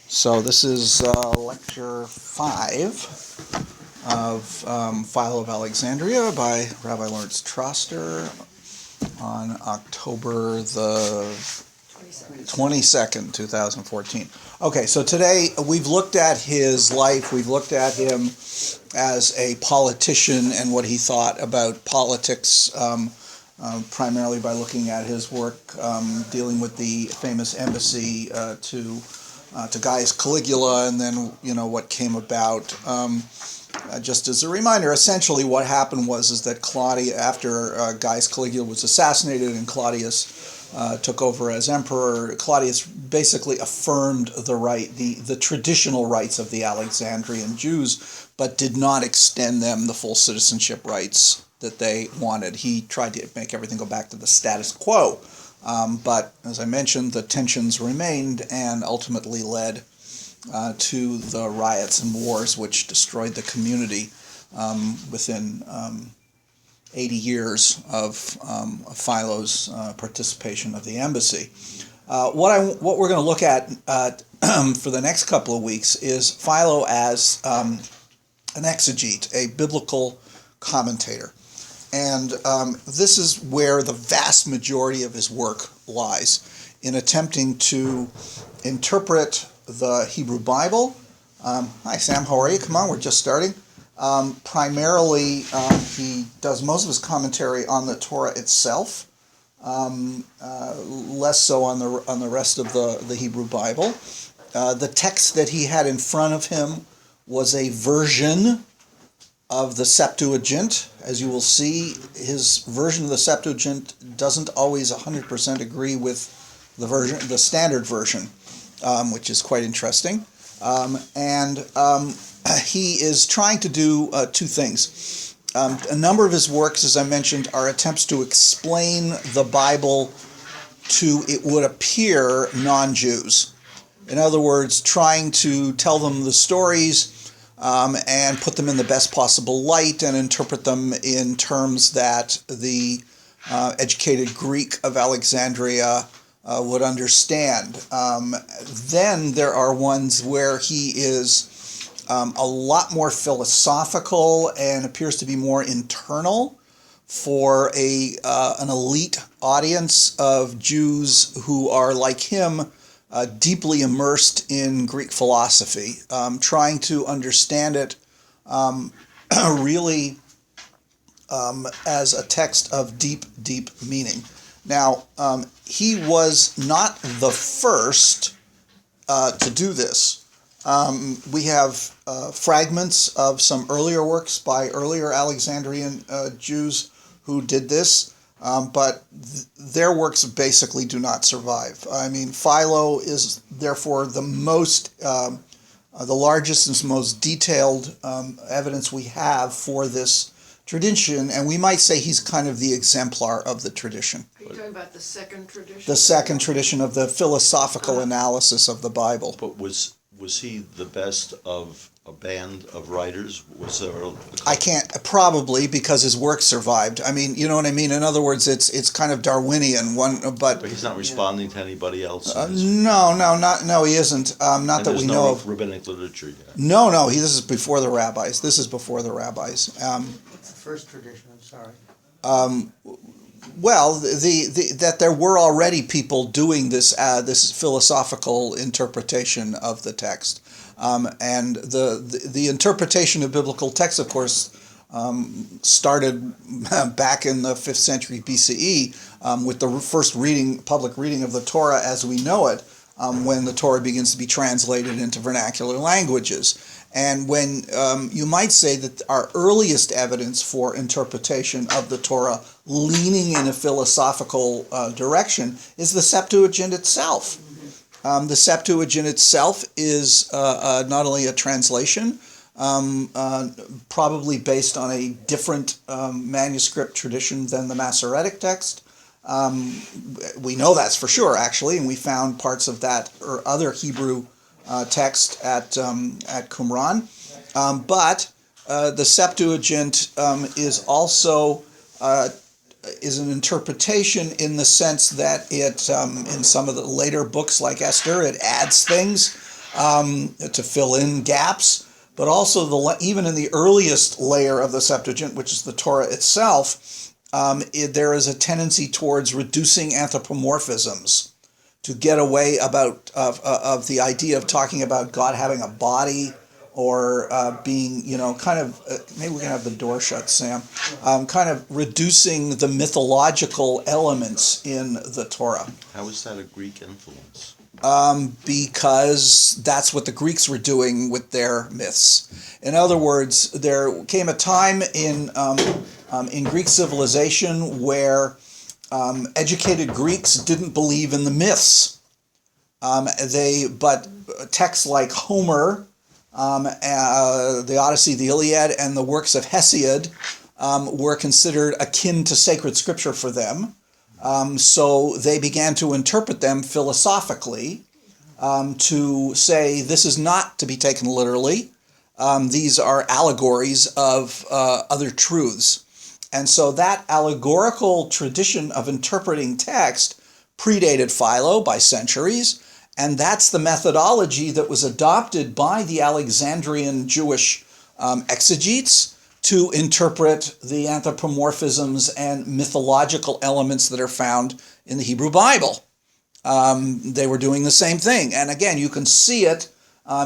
So this is Lecture 5 of Philo of Alexandria by Rabbi Lawrence Troster on October the 22nd, 2014. Okay, so today we've looked at his life, we've looked at him as a politician and what he thought about politics, primarily by looking at his work dealing with the famous embassy to Gaius Caligula, and then what came about. Just as a reminder, essentially what happened was that Claudius, after Gaius Caligula was assassinated and Claudius took over as emperor, Claudius basically affirmed the traditional rights of the Alexandrian Jews, but did not extend them the full citizenship rights that they wanted. He tried to make everything go back to the status quo. But, as I mentioned, the tensions remained and ultimately led to the riots and wars which destroyed the community within 80 years of Philo's participation of the embassy. What we're going to look at for the next couple of weeks is Philo as an exegete, a biblical commentator. And this is where the vast majority of his work lies, in attempting to interpret the Hebrew Bible. Hi, Sam, how are you? Come on, we're just starting. Primarily, he does most of his commentary on the Torah itself, less so on the rest of the Hebrew Bible. The text that he had in front of him was a version of the Septuagint. As you will see, his version of the Septuagint doesn't always 100% agree with the standard version, which is quite interesting. He is trying to do two things. A number of his works, as I mentioned, are attempts to explain the Bible to, it would appear, non-Jews. In other words, trying to tell them the stories and put them in the best possible light and interpret them in terms that the educated Greek of Alexandria would understand. Then there are ones where he is a lot more philosophical and appears to be more internal for an elite audience of Jews who are, like him, deeply immersed in Greek philosophy, trying to understand it really as a text of deep, deep meaning. Now, he was not the first to do this. We have fragments of some earlier works by earlier Alexandrian Jews who did this. But their works basically do not survive. I mean, Philo is therefore the largest and most detailed evidence we have for this tradition, and we might say he's kind of the exemplar of the tradition. Are you talking about the second tradition? The second tradition of the philosophical analysis of the Bible. But was he the best of a band of writers? Was there I can't, probably, because his work survived. I mean, you know what I mean? In other words, it's kind of Darwinian, but he's not responding to anybody else? No, he isn't. Not that we know of. Rabbinic literature yet? No, this is before the rabbis. What's the first tradition? I'm sorry. Well, that there were already people doing this philosophical interpretation of the text. And the interpretation of biblical texts, of course, started back in the 5th century BCE with the first public reading of the Torah as we know it, when the Torah begins to be translated into vernacular languages. And when you might say that our earliest evidence for interpretation of the Torah leaning in a philosophical direction is the Septuagint itself. The Septuagint itself is not only a translation, probably based on a different manuscript tradition than the Masoretic text. We know that's for sure, actually, and we found parts of that or other Hebrew text at Qumran. But the Septuagint is also is an interpretation in the sense that it, in some of the later books like Esther, it adds things to fill in gaps, but also even in the earliest layer of the Septuagint, which is the Torah itself, there is a tendency towards reducing anthropomorphisms to get away of the idea of talking about God having a body or being, maybe we can have the door shut, Sam, kind of reducing the mythological elements in the Torah. How is that a Greek influence? Because that's what the Greeks were doing with their myths. In other words, there came a time in Greek civilization where educated Greeks didn't believe in the myths. But texts like Homer, the Odyssey, the Iliad, and the works of Hesiod were considered akin to sacred scripture for them. So they began to interpret them philosophically, to say this is not to be taken literally. These are allegories of other truths. And so that allegorical tradition of interpreting text predated Philo by centuries, and that's the methodology that was adopted by the Alexandrian Jewish exegetes to interpret the anthropomorphisms and mythological elements that are found in the Hebrew Bible. They were doing the same thing, and again, you can see it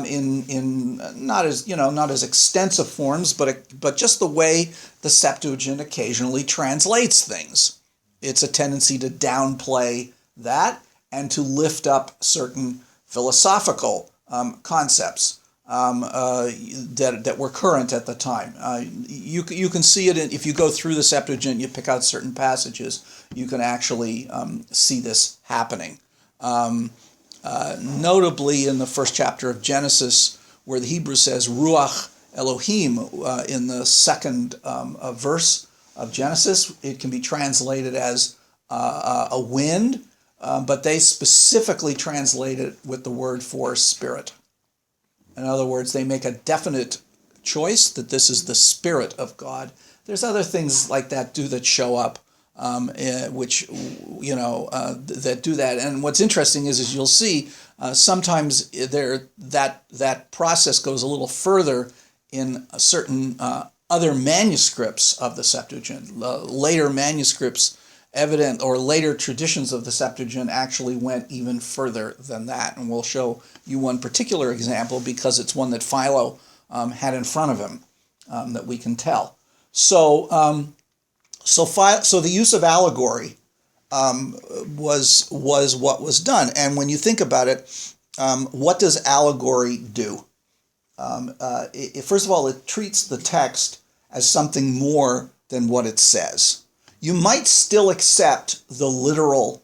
in not as extensive forms, but just the way the Septuagint occasionally translates things. It's a tendency to downplay that and to lift up certain philosophical concepts that were current at the time. You can see it if you go through the Septuagint, you pick out certain passages, you can actually see this happening. Notably in the first chapter of Genesis, where the Hebrew says Ruach Elohim in the second verse of Genesis, it can be translated as a wind, but they specifically translate it with the word for spirit. In other words, they make a definite choice that this is the Spirit of God. There's other things like that that show up, which that do that. And what's interesting is you'll see sometimes that process goes a little further in certain other manuscripts of the Septuagint. Later manuscripts later traditions of the Septuagint actually went even further than that. And we'll show you one particular example because it's one that Philo had in front of him that we can tell. So the use of allegory was what was done. And when you think about it, what does allegory do? First of all, it treats the text as something more than what it says. You might still accept the literal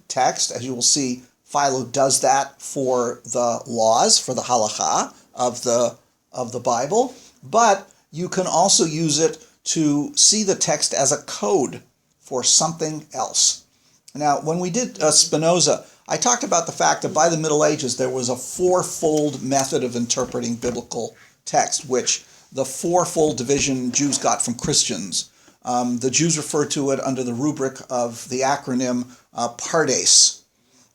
text, as you will see. Philo does that for the laws, for the halakha of the Bible, but you can also use it to see the text as a code for something else. Now, when we did Spinoza, I talked about the fact that by the Middle Ages there was a fourfold method of interpreting biblical text, which the fourfold division Jews got from Christians. The Jews refer to it under the rubric of the acronym Pardes,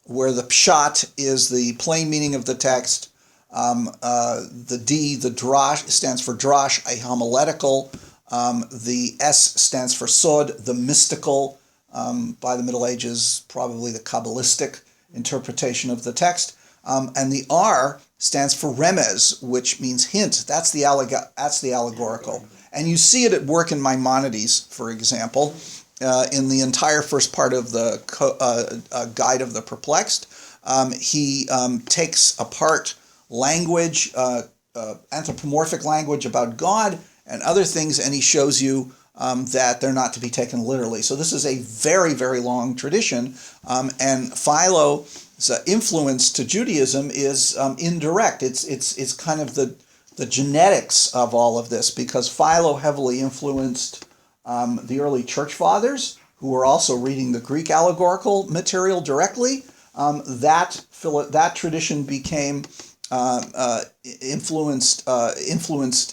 where the pshat is the plain meaning of the text. The D, the drash, stands for drash, a homiletical. The S stands for sod, the mystical. By the Middle Ages, probably the Kabbalistic interpretation of the text. And the R stands for remez, which means hint. That's the allegorical. And you see it at work in Maimonides, for example, in the entire first part of the Guide of the Perplexed. He takes apart language, anthropomorphic language about God and other things, and he shows you that they're not to be taken literally. So this is a very, very long tradition, and Philo's influence to Judaism is indirect. It's kind of the genetics of all of this, because Philo heavily influenced the early church fathers, who were also reading the Greek allegorical material directly. That tradition became influenced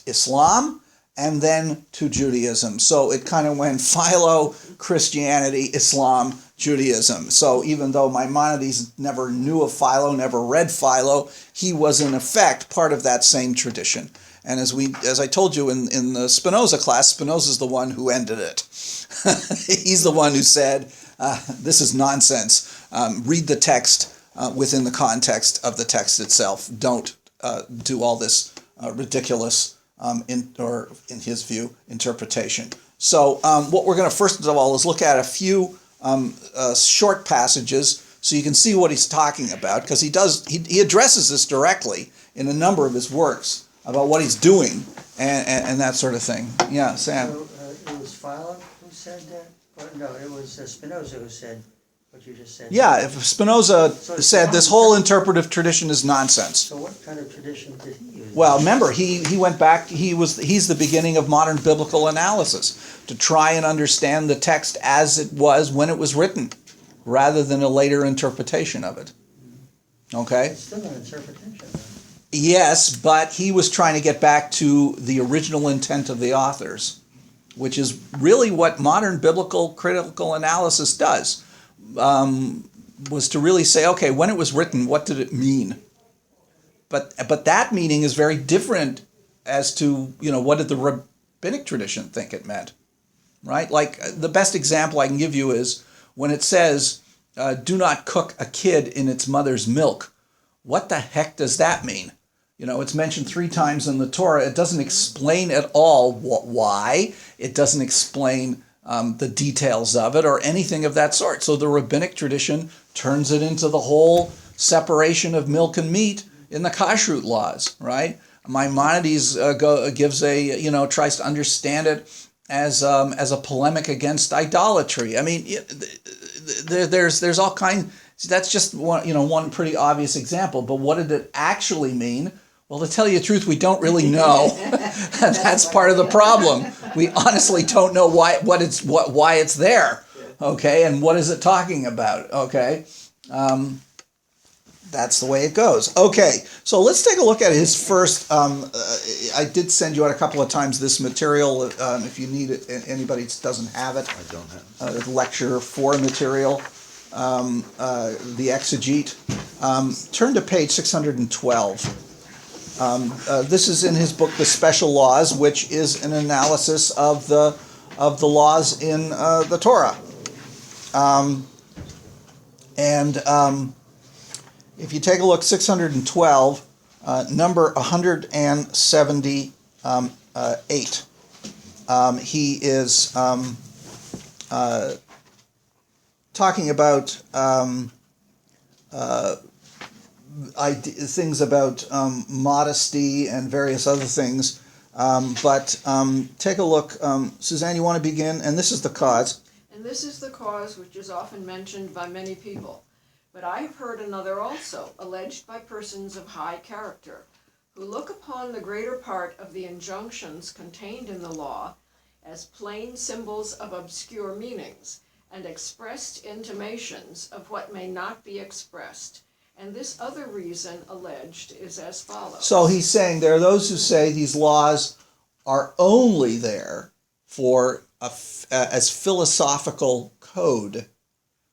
Islam, and then to Judaism. So it kind of went Philo, Christianity, Islam, Judaism. So even though Maimonides never knew of Philo, never read Philo, he was in effect part of that same tradition. And as I told you in the Spinoza class, Spinoza is the one who ended it. He's the one who said, this is nonsense. Read the text within the context of the text itself. Don't do all this ridiculous, in his view, interpretation. So what we're going to first of all is look at a few short passages so you can see what he's talking about, because he addresses this directly in a number of his works about what he's doing and that sort of thing. Yeah, Sam. So it was Philo who said that? Or no, it was Spinoza who said what you just said. Yeah, if Spinoza said this whole interpretive tradition is nonsense. So what kind of tradition did he use? Well, remember, he went back, he's the beginning of modern biblical analysis, to try and understand the text as it was when it was written, rather than a later interpretation of it. Okay? It's still an interpretation. Though. Yes, but he was trying to get back to the original intent of the authors, which is really what modern biblical critical analysis does, was to really say, okay, when it was written, what did it mean? But that meaning is very different as to, what did the rabbinic tradition think it meant, right? Like the best example I can give you is when it says, do not cook a kid in its mother's milk. What the heck does that mean? It's mentioned 3 times in the Torah. It doesn't explain at all why. It doesn't explain the details of it or anything of that sort. So the rabbinic tradition turns it into the whole separation of milk and meat in the kashrut laws, right? Maimonides tries to understand it as a polemic against idolatry. I mean, there's all kinds. That's just one pretty obvious example. But what did it actually mean? Well, to tell you the truth, we don't really know. That's part of the problem. We honestly don't know why it's there. Okay, and what is it talking about? Okay, that's the way it goes. Okay, so let's take a look at his first. I did send you out a couple of times this material. If you need it, anybody doesn't have it. I don't have it. Lecture 4 material. The exegete. Turn to page 612. This is in his book, The Special Laws, which is an analysis of the laws in the Torah. If you take a look, 612, number 178, he is talking about things about modesty and various other things. But take a look. Suzanne, you want to begin? And this is the cause. And this is the cause which is often mentioned by many people. But I have heard another also, alleged by persons of high character, who look upon the greater part of the injunctions contained in the law as plain symbols of obscure meanings, and expressed intimations of what may not be expressed. And this other reason alleged is as follows. So he's saying there are those who say these laws are only there for as philosophical code.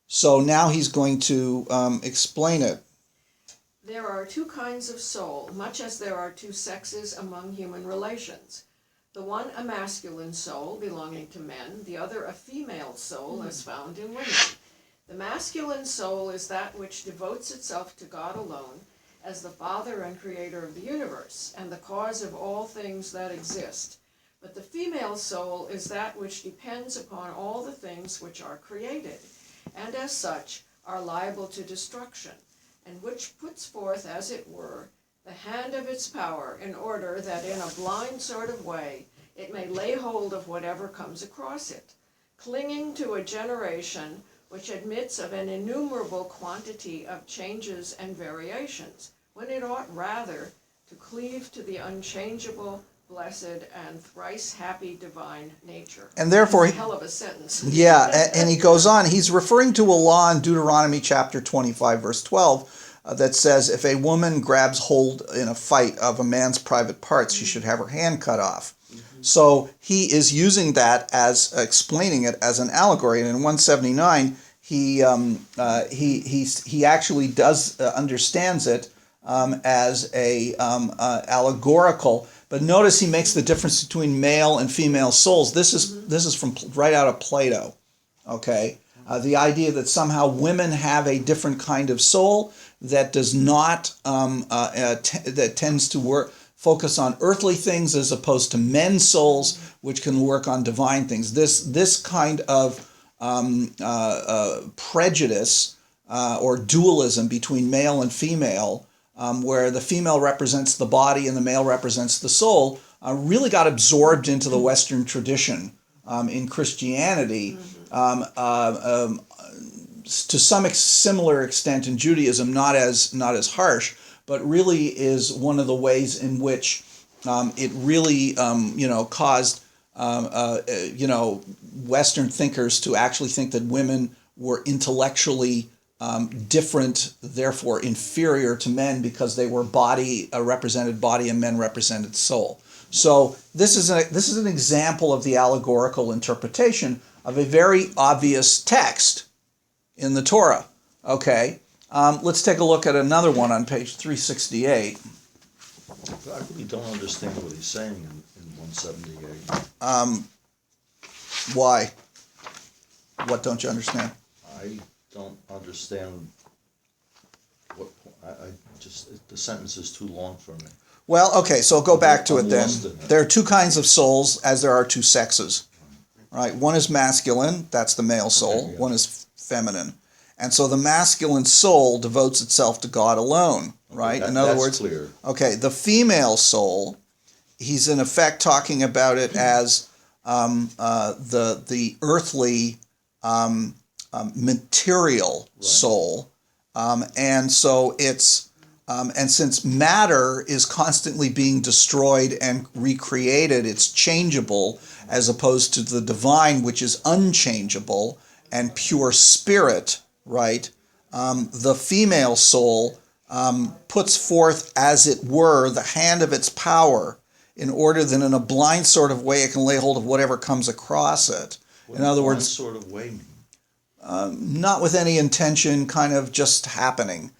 So now he's going to explain it. There are 2 kinds of soul, much as there are 2 sexes among human relations. The one a masculine soul belonging to men, the other a female soul as found in women. The masculine soul is that which devotes itself to God alone as the Father and Creator of the universe and the cause of all things that exist. But the female soul is that which depends upon all the things which are created, and as such are liable to destruction, and which puts forth, as it were, the hand of its power in order that in a blind sort of way it may lay hold of whatever comes across it, clinging to a generation which admits of an innumerable quantity of changes and variations, when it ought rather to cleave to the unchangeable, blessed, and thrice happy divine nature. And therefore, That's a hell of a sentence. Yeah, and he goes on. He's referring to a law in Deuteronomy chapter 25, verse 12, that says if a woman grabs hold in a fight of a man's private parts, she should have her hand cut off. So he is using that as explaining it as an allegory. And in 179, he actually does understands it as a allegorical. But notice he makes the difference between male and female souls. This is from right out of Plato. Okay, the idea that somehow women have a different kind of soul that does not that tends to focus on earthly things as opposed to men's souls, which can work on divine things. This kind of prejudice or dualism between male and female, where the female represents the body and the male represents the soul, really got absorbed into the Western tradition in Christianity. To some similar extent in Judaism, not as harsh, but really is one of the ways in which it really caused Western thinkers to actually think that women were intellectually different, therefore inferior to men, because they were represented body and men represented soul. So this is an example of the allegorical interpretation of a very obvious text in the Torah. Okay, let's take a look at another one on page 368. I really don't understand what he's saying in 178. Why? What don't you understand? I don't understand what. I just the sentence is too long for me. Well, okay, so go back to it then. lost in it. There are two kinds of souls, as there are two sexes. Right? One is masculine, that's the male soul. Okay, yeah. One is feminine. And so the masculine soul devotes itself to God alone, right? In other words, clear. okay, the female soul, he's in effect talking about it as the earthly material soul, and so it's and since matter is constantly being destroyed and recreated, it's changeable, as opposed to the divine, which is unchangeable and pure spirit, right? The female soul puts forth, as it were, the hand of its power, in order that in a blind sort of way it can lay hold of whatever comes across it. What In other blind words, sort of way mean? not with any intention, kind of just happening.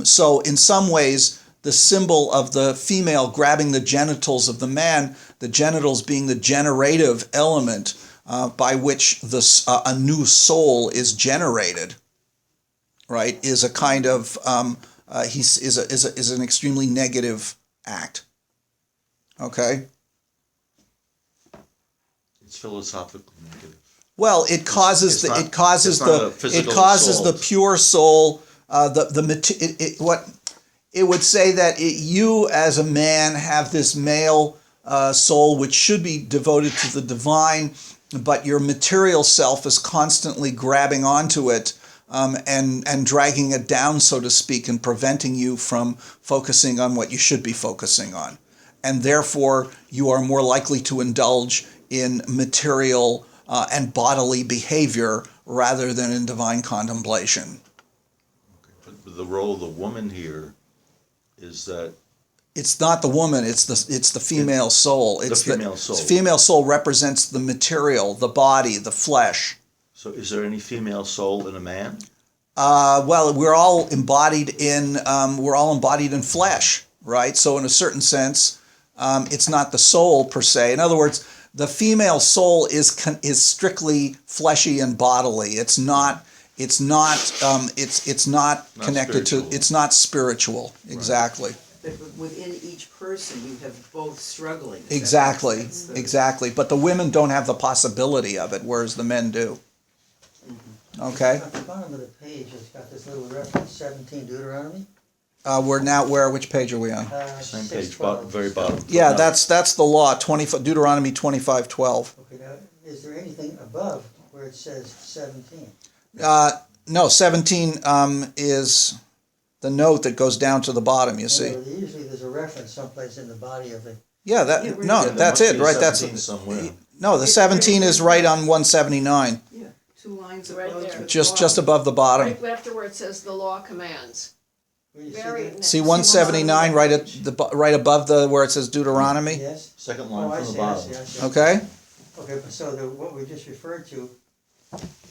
So in some ways, the symbol of the female grabbing the genitals of the man, the genitals being the generative element by which a new soul is generated, right, is a kind of is an extremely negative act. Okay. It's philosophically negative. Well, it causes it's not- it causes it's not the a physical it causes the assault. pure soul what it would say that you as a man have this male soul which should be devoted to the divine, but your material self is constantly grabbing onto it and dragging it down, so to speak, and preventing you from focusing on what you should be focusing on, and therefore you are more likely to indulge in material and bodily behavior rather than in divine contemplation. But the role of the woman here is that It's not the woman; it's the female soul. It's the female soul. The female soul represents the material, the body, the flesh. So is there any female soul in a man? Well, we're all embodied in flesh, right? So in a certain sense, it's not the soul per se. In other words, the female soul is strictly fleshy and bodily. It's not connected to. spiritual. It's not spiritual. Exactly. But within each person, you have both struggling. Exactly. That's the- Exactly. But the women don't have the possibility of it, whereas the men do. Okay. At the bottom of the page, it's got this little reference, 17 Deuteronomy. Which page are we on? Same 6, page, 12. very bottom. Yeah, No. that's the law. Deuteronomy 25:12. Okay, now, is there anything above where it says 17? No, 17 is the note that goes down to the bottom. You see? Usually there's a reference someplace in the body of the. Yeah, Yeah, right there. that's There it, must right? be a That's 17 somewhere. no. The 17 is right on 179, Yeah, 2 lines Right above. there. the just bottom. above the bottom. Right after where it says the law commands. Where do you see Very that? See 179 right at right above where it says Deuteronomy. Yes? Second Oh, line I from the see, bottom. I see. Okay. Okay, but so what we just referred to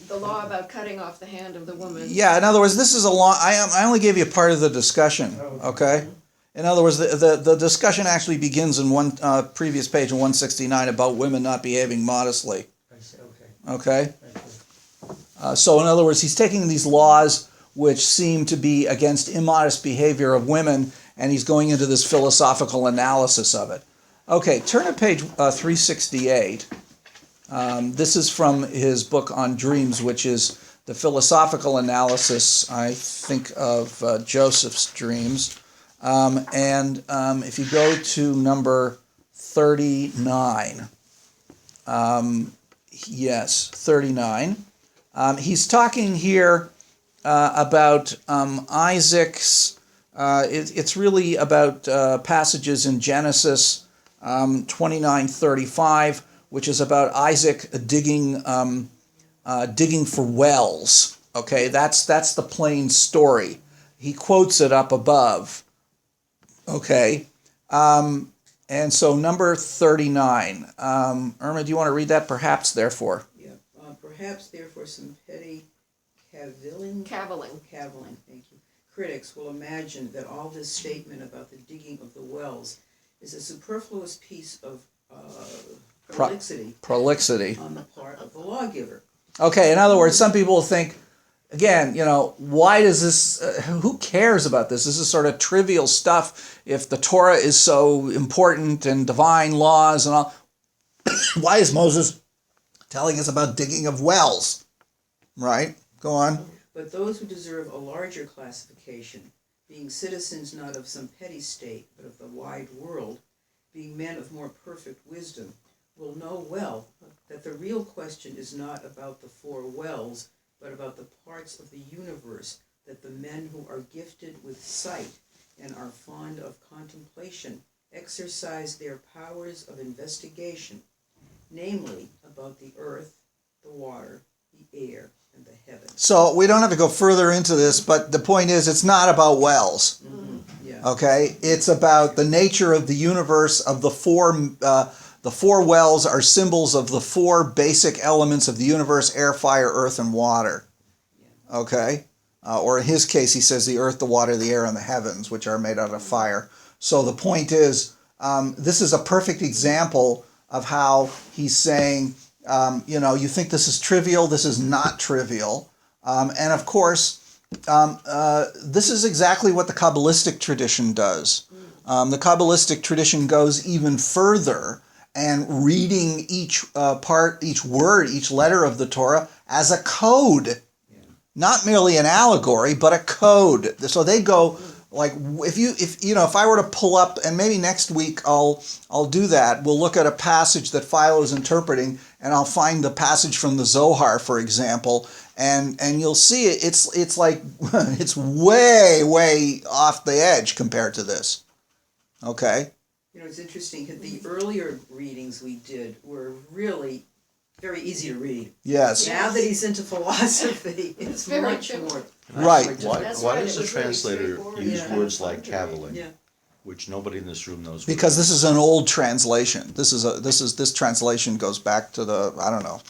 The law about cutting off the hand of the woman. Yeah, in other words, this is a long. I only gave you part of the discussion. Okay. In other words, the discussion actually begins in one previous page in 169 about women not behaving modestly. I see, okay, Okay. thank you. So in other words, he's taking these laws which seem to be against immodest behavior of women, and he's going into this philosophical analysis of it. Okay, turn to page 368. This is from his book on dreams, which is the philosophical analysis, I think, of Joseph's dreams. If you go to number 39, yes, 39, he's talking here about Isaac's, it's really about passages in Genesis 29:35, which is about Isaac digging for wells. Okay, that's the plain story. He quotes it up above. Okay, and so number 39. Irma, do you want to read that? Perhaps, therefore. Yeah, perhaps therefore some petty cavilling, thank you, critics will imagine that all this statement about the digging of the wells is a superfluous piece of prolixity on the part of the lawgiver. Okay, in other words, some people think, again, why does this, who cares about this? This is sort of trivial stuff if the Torah is so important and divine laws and all. Why is Moses telling us about digging of wells? Right? Go on. But those who deserve a larger classification, being citizens not of some petty state, but of the wide world, being men of more perfect wisdom, will know well that the real question is not about the four wells, but about the parts of the universe that the men who are gifted with sight and are fond of contemplation exercise their powers of investigation, namely about the earth, the water, the air, and the heavens. So we don't have to go further into this, but the point is it's not about wells. Mm-hmm. Yeah. Okay? It's about the nature of the universe of the four wells are symbols of the four basic elements of the universe: air, fire, earth, and water. Okay? Or in his case, he says the earth, the water, the air, and the heavens, which are made out of fire. So the point is, this is a perfect example of how he's saying, you think this is trivial, this is not trivial. And of course, this is exactly what the Kabbalistic tradition does. The Kabbalistic tradition goes even further and reading each part, each word, each letter of the Torah as a code. Not merely an allegory, but a code. So they go like, if I were to pull up, and maybe next week I'll do that. We'll look at a passage that Philo is interpreting, and I'll find the passage from the Zohar, for example, and you'll see it. It's like it's way off the edge compared to this. Okay. It's interesting. The earlier readings we did were really very easy to read. Yes. Now that he's into philosophy, it's very much true. more. Right. Why That's why right, does it the was really translator straightforward. use Yeah. words like Fun to read. cavilling, Yeah. which nobody in this room knows? Because this is an old translation. This translation goes back to the, I don't know,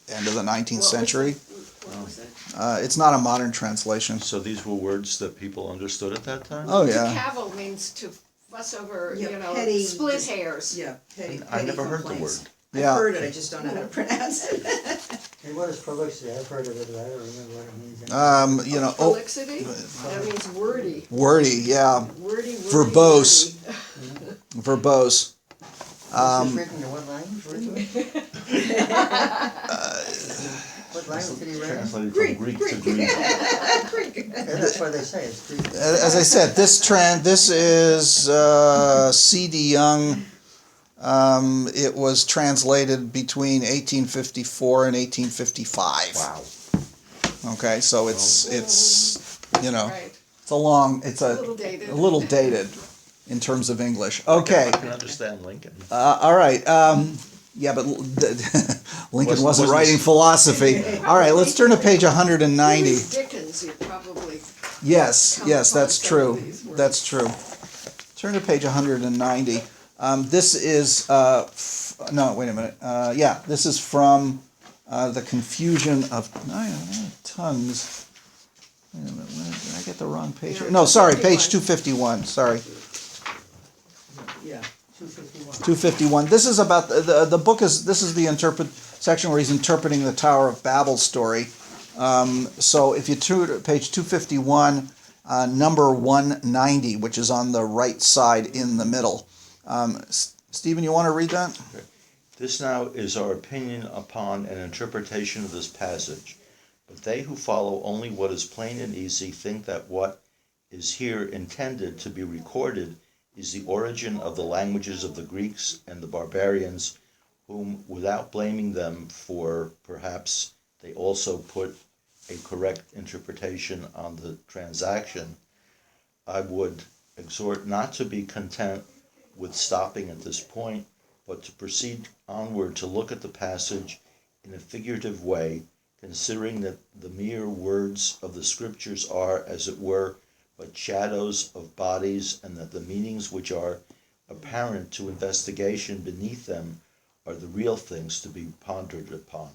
end of the 19th century. What was it? It's not a modern translation. So these were words that people understood at that time? Oh To yeah. cavil means to fuss over, Yeah, petty- split hairs. Yeah, petty I never heard the complaints. word. Yeah. I've heard it, I just don't know how to pronounce it. And what is prolixity? I've heard of it, but I don't remember what it means. Prolixity? That means wordy. Wordy, yeah, Wordy, Verbose. wordy. verbose. This is written in what language? What language did he write? Translated Greek, from Greek to Greek. Greek. Yeah, that's why they say it's Greek. As I said, this is C.D. Young. It was translated between 1854 and 1855. Wow. Okay, so it's Right. it's a little dated. a little dated in terms of English. Okay, I can understand Lincoln. all right. Yeah, but Lincoln wasn't Wasn't- writing philosophy. All right, let's turn to page 190. Read Dickens, you probably. Yes, Come yes, upon that's some true. of these words. That's true. Turn to page 190. This is no, wait a minute. Yeah, this is from the confusion of tongues. Wait a minute, did I get the wrong page? No, sorry, page 251, sorry. Yeah. 251. 251. This is about the book this is the section where he's interpreting the Tower of Babel story. So if you turn to page 251, number 190, which is on the right side in the middle. Stephen, you want to read that? Okay. This now is our opinion upon an interpretation of this passage. But they who follow only what is plain and easy think that what is here intended to be recorded is the origin of the languages of the Greeks and the barbarians, whom, without blaming them for perhaps they also put a correct interpretation on the transaction, I would exhort not to be content with stopping at this point, but to proceed onward to look at the passage in a figurative way, considering that the mere words of the scriptures are, as it were, but shadows of bodies, and that the meanings which are apparent to investigation beneath them are the real things to be pondered upon.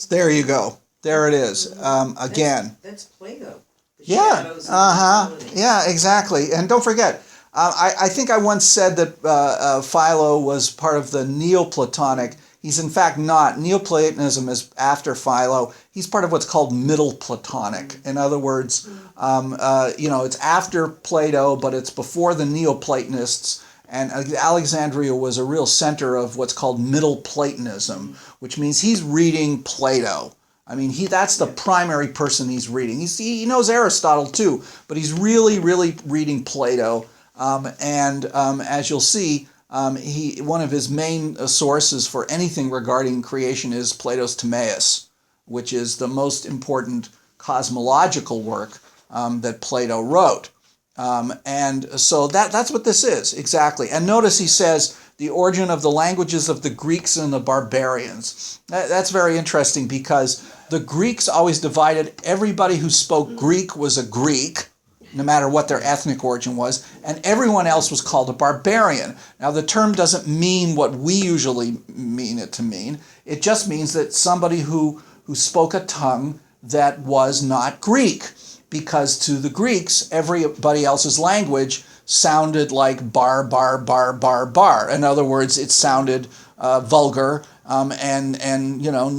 There you go. There it is. Again. That's Plato. The Yeah. shadows of reality. Yeah, exactly. And don't forget, I think I once said that Philo was part of the Neoplatonic. He's in fact not. Neoplatonism is after Philo. He's part of what's called Middle Platonic. In other words, it's after Plato, but it's before the Neoplatonists. And Alexandria was a real center of what's called Middle Platonism, which means he's reading Plato. I mean, that's the primary person he's reading. He knows Aristotle too, but he's really, really reading Plato. As you'll see, one of his main sources for anything regarding creation is Plato's Timaeus, which is the most important cosmological work that Plato wrote. So that's what this is, exactly. And notice he says, the origin of the languages of the Greeks and the barbarians. That's very interesting because the Greeks always divided, everybody who spoke Greek was a Greek, no matter what their ethnic origin was, and everyone else was called a barbarian. Now, the term doesn't mean what we usually mean it to mean. It just means that somebody who spoke a tongue that was not Greek, because to the Greeks, everybody else's language sounded like bar, bar, bar, bar, bar. In other words, it sounded vulgar and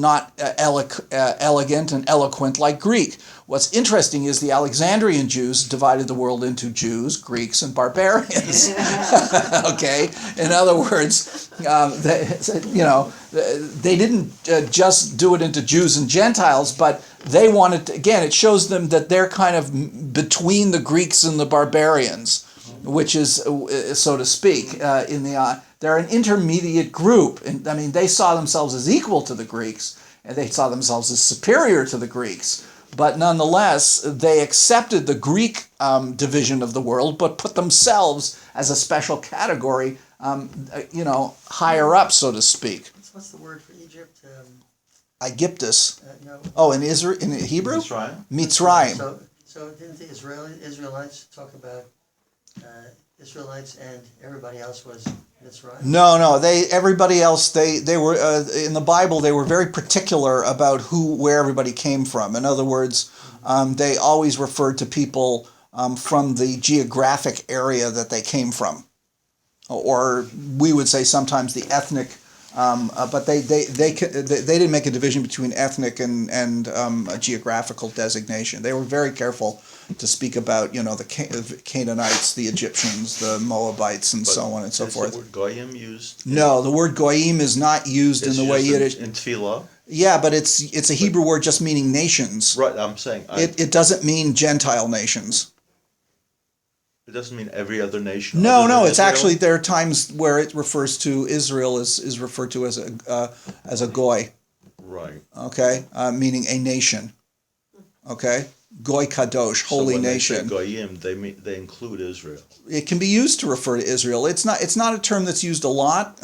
not elegant and eloquent like Greek. What's interesting is the Alexandrian Jews divided the world into Jews, Greeks, and barbarians. Okay, in other words, they didn't just do it into Jews and Gentiles, but they wanted to, again, it shows them that they're kind of between the Greeks and the barbarians, which is, so to speak, they're an intermediate group. And, I mean, they saw themselves as equal to the Greeks, and they saw themselves as superior to the Greeks. But nonetheless, they accepted the Greek division of the world, but put themselves as a special category, higher up, so to speak. What's the word for Egypt? Egyptus. No. Oh, in Israel, in Hebrew? Mitzrayim. So didn't the Israelites talk about Israelites and everybody else was Mitzrayim? No. Everybody else. They were in the Bible. They were very particular about where everybody came from. In other words, they always referred to people from the geographic area that they came from, or we would say sometimes the ethnic. But they didn't make a division between ethnic and a geographical designation. They were very careful to speak about the Canaanites, the Egyptians, the Moabites, and so on and so forth. Is the word goyim used? No, the word goyim is not used in the way Yiddish. In Philo? Yeah, but it's a Hebrew word just meaning nations. Right, I'm saying. It doesn't mean Gentile nations. It doesn't mean every other nation. No, it's Israel? actually, there are times where it refers to Israel is referred to as a goy. Right. Okay, meaning a nation. Okay, goy kadosh, holy nation. So when they say goyim, they include Israel. It can be used to refer to Israel. It's not a term that's used a lot.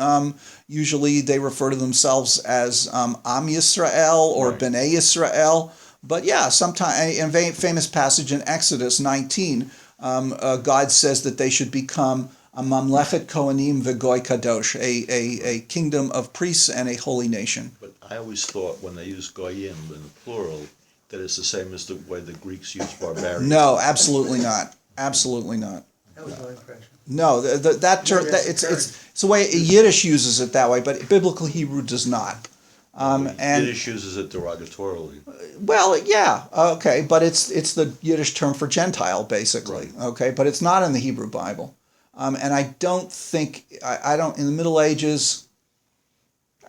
Usually they refer to themselves as Am Yisrael or Right. Bnei Yisrael. But yeah, sometimes in a famous passage in Exodus 19. God says that they should become a mamlechet kohanim v'goy kadosh, a kingdom of priests and a holy nation. But I always thought when they use goyim in the plural, that it's the same as the way the Greeks use barbarian. No, absolutely not. Absolutely not. That was my impression. No, that term, Maybe that's it's the way Yiddish uses it that way, but biblical Hebrew does not. And Yiddish uses it derogatorily. well, yeah, okay, but it's the Yiddish term for Gentile, basically. Right. Okay, but it's not in the Hebrew Bible, and I don't think I don't in the Middle Ages.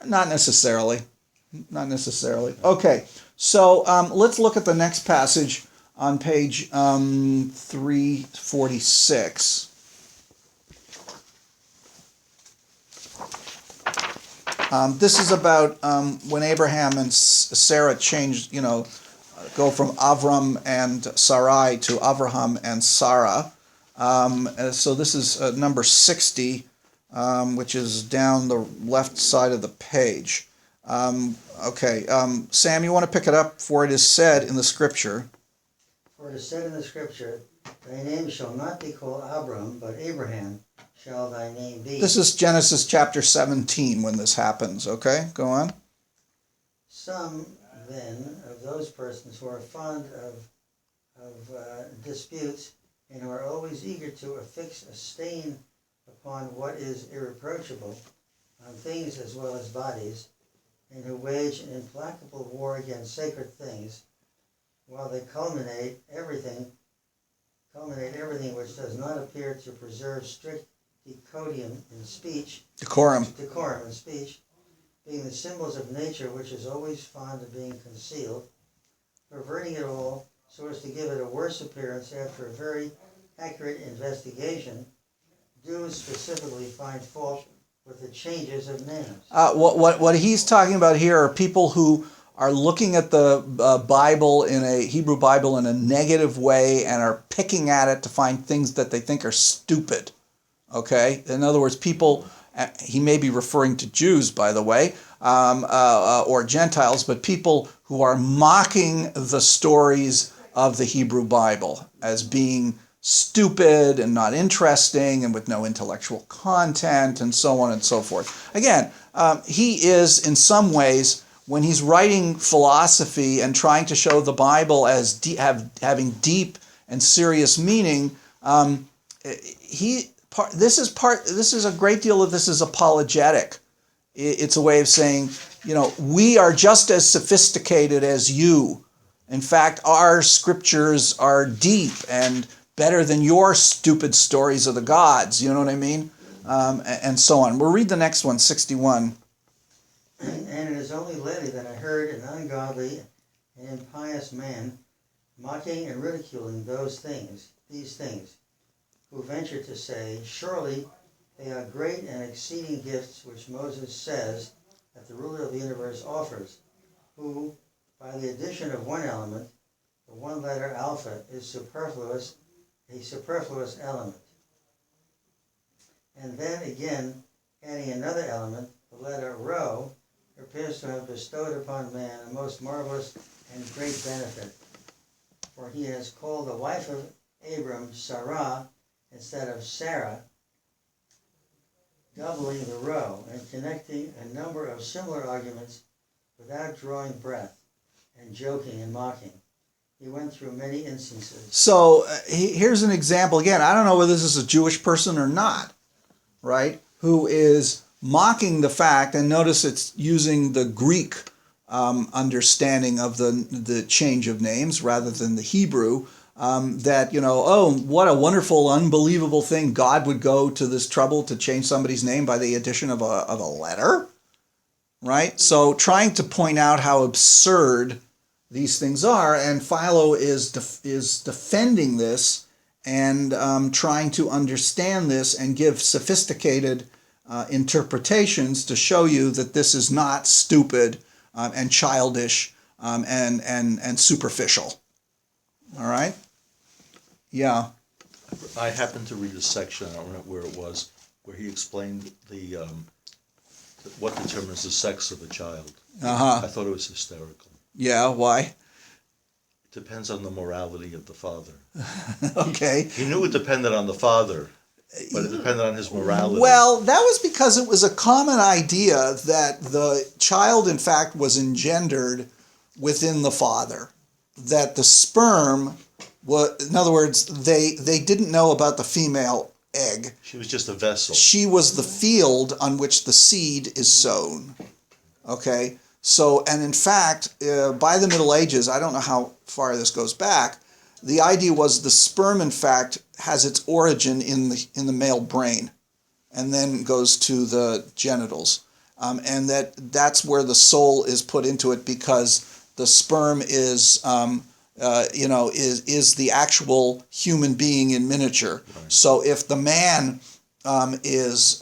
Not necessarily, not necessarily. Okay, so let's look at the next passage on page 346. This is about when Abraham and Sarah changed, go from Avram and Sarai to Avraham and Sarah. So this is number 60, which is down the left side of the page. Okay, Sam, you want to pick it up? For it is said in the scripture. For it is said in the scripture, thy name shall not be called Abram, but Abraham shall thy name be. This is Genesis chapter 17 when this happens. Okay, go on. Some, then, of those persons who are fond of disputes and who are always eager to affix a stain upon what is irreproachable, on things as well as bodies, and who wage an implacable war against sacred things, while they culminate everything which does not appear to preserve strict decorum in speech, Decorum. being the symbols of nature which is always fond of being concealed, perverting it all so as to give it a worse appearance after a very accurate investigation, do specifically find fault with the changes of names. What he's talking about here are people who are looking at the Bible in a Hebrew Bible in a negative way and are picking at it to find things that they think are stupid. Okay? In other words, people, he may be referring to Jews, by the way, or Gentiles, but people who are mocking the stories of the Hebrew Bible as being stupid and not interesting and with no intellectual content and so on and so forth. Again, he is in some ways, when he's writing philosophy and trying to show the Bible as having deep and serious meaning, this is a great deal of this is apologetic. It's a way of saying, we are just as sophisticated as you. In fact, our scriptures are deep and better than your stupid stories of the gods. You know what I mean? And so on. We'll read the next one, 61. And it is only lately that I heard an ungodly and impious man mocking and ridiculing these things, who venture to say, surely they are great and exceeding gifts which Moses says that the ruler of the universe offers, who, by the addition of one element, the one letter alpha, is a superfluous element. And then again, adding another element, the letter rho, appears to have bestowed upon man a most marvelous and great benefit. For he has called the wife of Abram Sarah instead of Sarah, doubling the rho and connecting a number of similar arguments without drawing breath and joking and mocking. He went through many instances. So here's an example. Again, I don't know whether this is a Jewish person or not, right? Who is mocking the fact, and notice it's using the Greek understanding of the change of names rather than the Hebrew, that, what a wonderful, unbelievable thing. God would go to this trouble to change somebody's name by the addition of a letter, right? So trying to point out how absurd these things are, and Philo is defending this and trying to understand this and give sophisticated interpretations to show you that this is not stupid and childish and superficial. All right? Yeah. I happened to read a section, I don't know where it was, where he explained what determines the sex of a child. Uh-huh. I thought it was hysterical. Yeah, why? It depends on the morality of the father. Okay. He knew it depended on the father. But it depended on his morality. Well, that was because it was a common idea that the child, in fact, was engendered within the father. That the sperm was, in other words, they didn't know about the female egg. She was just a vessel. She was the field on which the seed is sown. Okay? So, and in fact, by the Middle Ages, I don't know how far this goes back, the idea was the sperm, in fact, has its origin in the male brain, and then goes to the genitals, and that's where the soul is put into it, because the sperm is is the actual human being in miniature. Right. So if the man has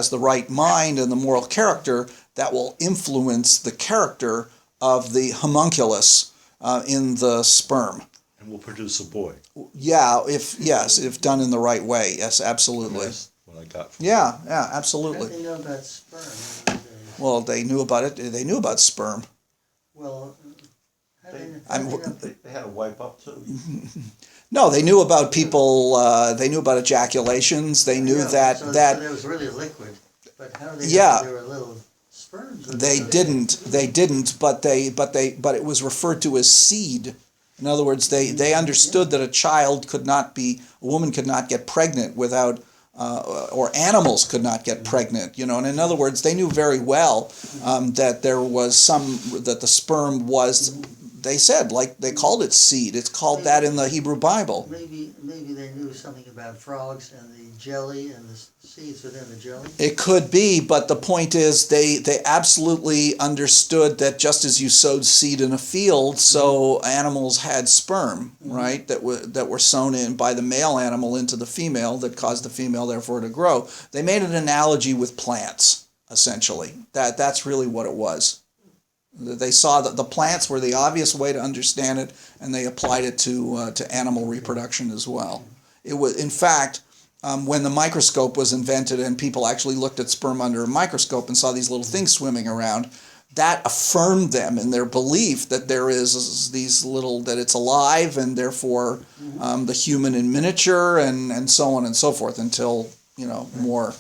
the right mind and the moral character, that will influence the character of the homunculus in the sperm. And will produce a boy. Yeah, if done in the right way. Yes, absolutely. That's what I got. Yeah, How absolutely. did they know about sperm? Well, they knew about it. They knew about sperm. Well, how They, did I'm- they had to wipe up too. No, they knew about people. They knew about ejaculations. They knew that so that there was really liquid, but how did they Yeah. know there were little sperms? they didn't. They didn't. But it was referred to as seed. In other words, they understood that a woman could not get pregnant without, or animals could not get pregnant. And in other words, they knew very well that there was that the sperm was. They said, like, they called it seed. It's called that in the Hebrew Bible. Maybe they knew something about frogs and the jelly and the seeds within the jelly. It could be, but the point is they absolutely understood that just as you sowed seed in a field, so animals had sperm, right, that were sown in by the male animal into the female, that caused the female therefore to grow. They made an analogy with plants, essentially. That's really what it was. They saw that the plants were the obvious way to understand it, and they applied it to animal reproduction as well. It was, in fact, when the microscope was invented and people actually looked at sperm under a microscope and saw these little things swimming around, that affirmed them in their belief that there is that it's alive, and therefore the human in miniature, and so on and so forth, until more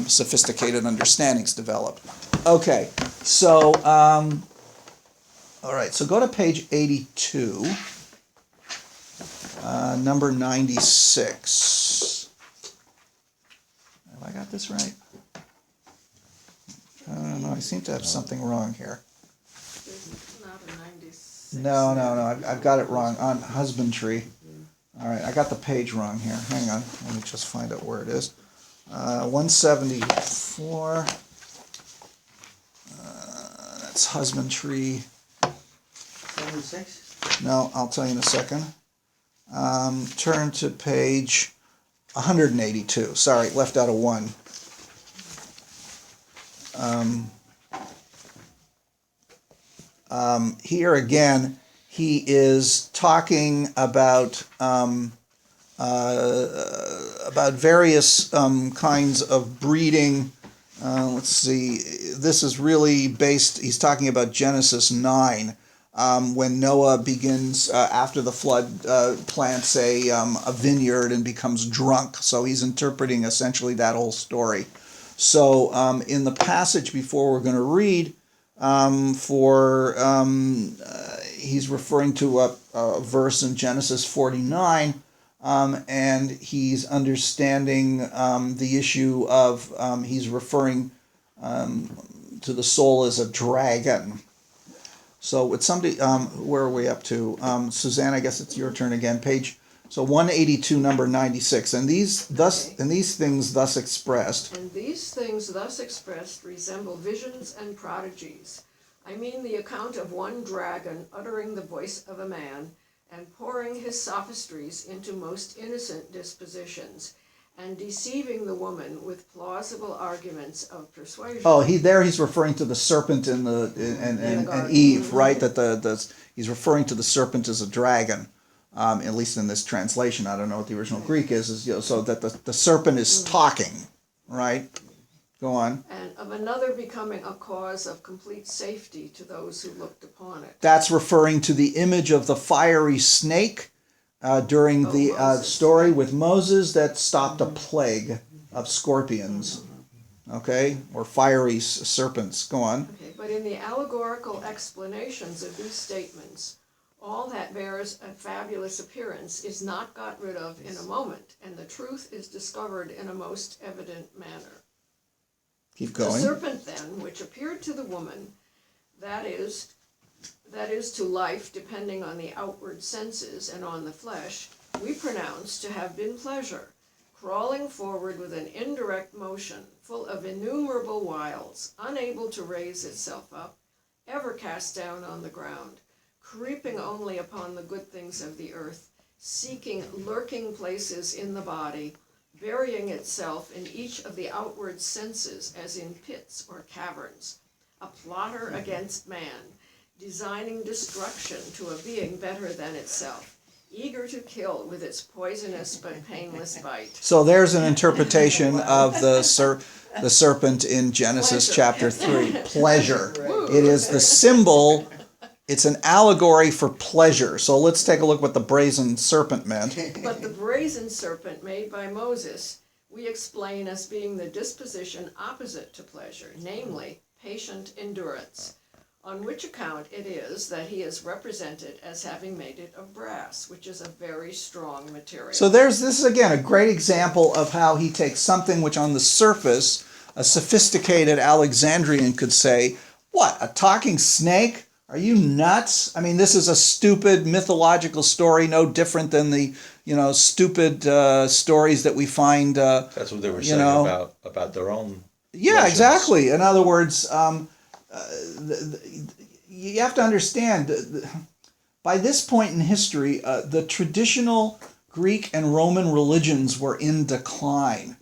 sophisticated understandings developed. Okay, so all right, so go to page 82, number 96. Have I got this right? I don't know. I seem to have something wrong here. There's not a 96. No. I've got it wrong on husbandry. All right, I got the page wrong here. Hang on. Let me just find out where it is. 174. That's husbandry. 76? No, I'll tell you in a second. Turn to page 182. Sorry, left out a 1. Here again, he is talking about various kinds of breeding. Let's see. This is really based. He's talking about Genesis 9. When Noah begins after the flood, plants a vineyard and becomes drunk. So he's interpreting essentially that whole story. So in the passage before we're going to read, he's referring to a verse in Genesis 49, and he's understanding the issue of he's referring to the soul as a dragon. So with somebody, where are we up to? Suzanne, I guess it's your turn again. Page 182, number 96, and these things thus expressed. And these things thus expressed resemble visions and prodigies. I mean the account of one dragon uttering the voice of a man, and pouring his sophistries into most innocent dispositions, and deceiving the woman with plausible arguments of persuasion. Oh, he's referring to the serpent and Eve, right? That he's referring to the serpent as a dragon, at least in this translation. I don't know what the original Greek is. So that the serpent is talking, right? Go on. And of another becoming a cause of complete safety to those who looked upon it. That's referring to the image of the fiery snake during the Moses. story with Moses that stopped a plague of scorpions, okay, or fiery serpents. Go on. Okay, but in the allegorical explanations of these statements, all that bears a fabulous appearance is not got rid of in a moment, and the truth is discovered in a most evident manner. Keep The going. serpent then, which appeared to the woman, that is to life depending on the outward senses and on the flesh, we pronounce to have been pleasure, crawling forward with an indirect motion, full of innumerable wiles, unable to raise itself up, ever cast down on the ground, creeping only upon the good things of the earth, seeking lurking places in the body, burying itself in each of the outward senses as in pits or caverns, a plotter against man, designing destruction to a being better than itself, eager to kill with its poisonous but painless bite. So there's an interpretation of the serpent in Genesis Pleasure. chapter 3. Pleasure. Right. It is the symbol, it's an allegory for pleasure. So let's take a look what the brazen serpent meant. But the brazen serpent made by Moses, we explain as being the disposition opposite to pleasure, namely patient endurance, on which account it is that he is represented as having made it of brass, which is a very strong material. So this is again a great example of how he takes something which on the surface a sophisticated Alexandrian could say, what, a talking snake? Are you nuts? I mean, this is a stupid mythological story, no different than the, stupid stories that we find. That's what they were saying about their own. Yeah, legends. exactly. In other words, you have to understand, by this point in history, the traditional Greek and Roman religions were in decline.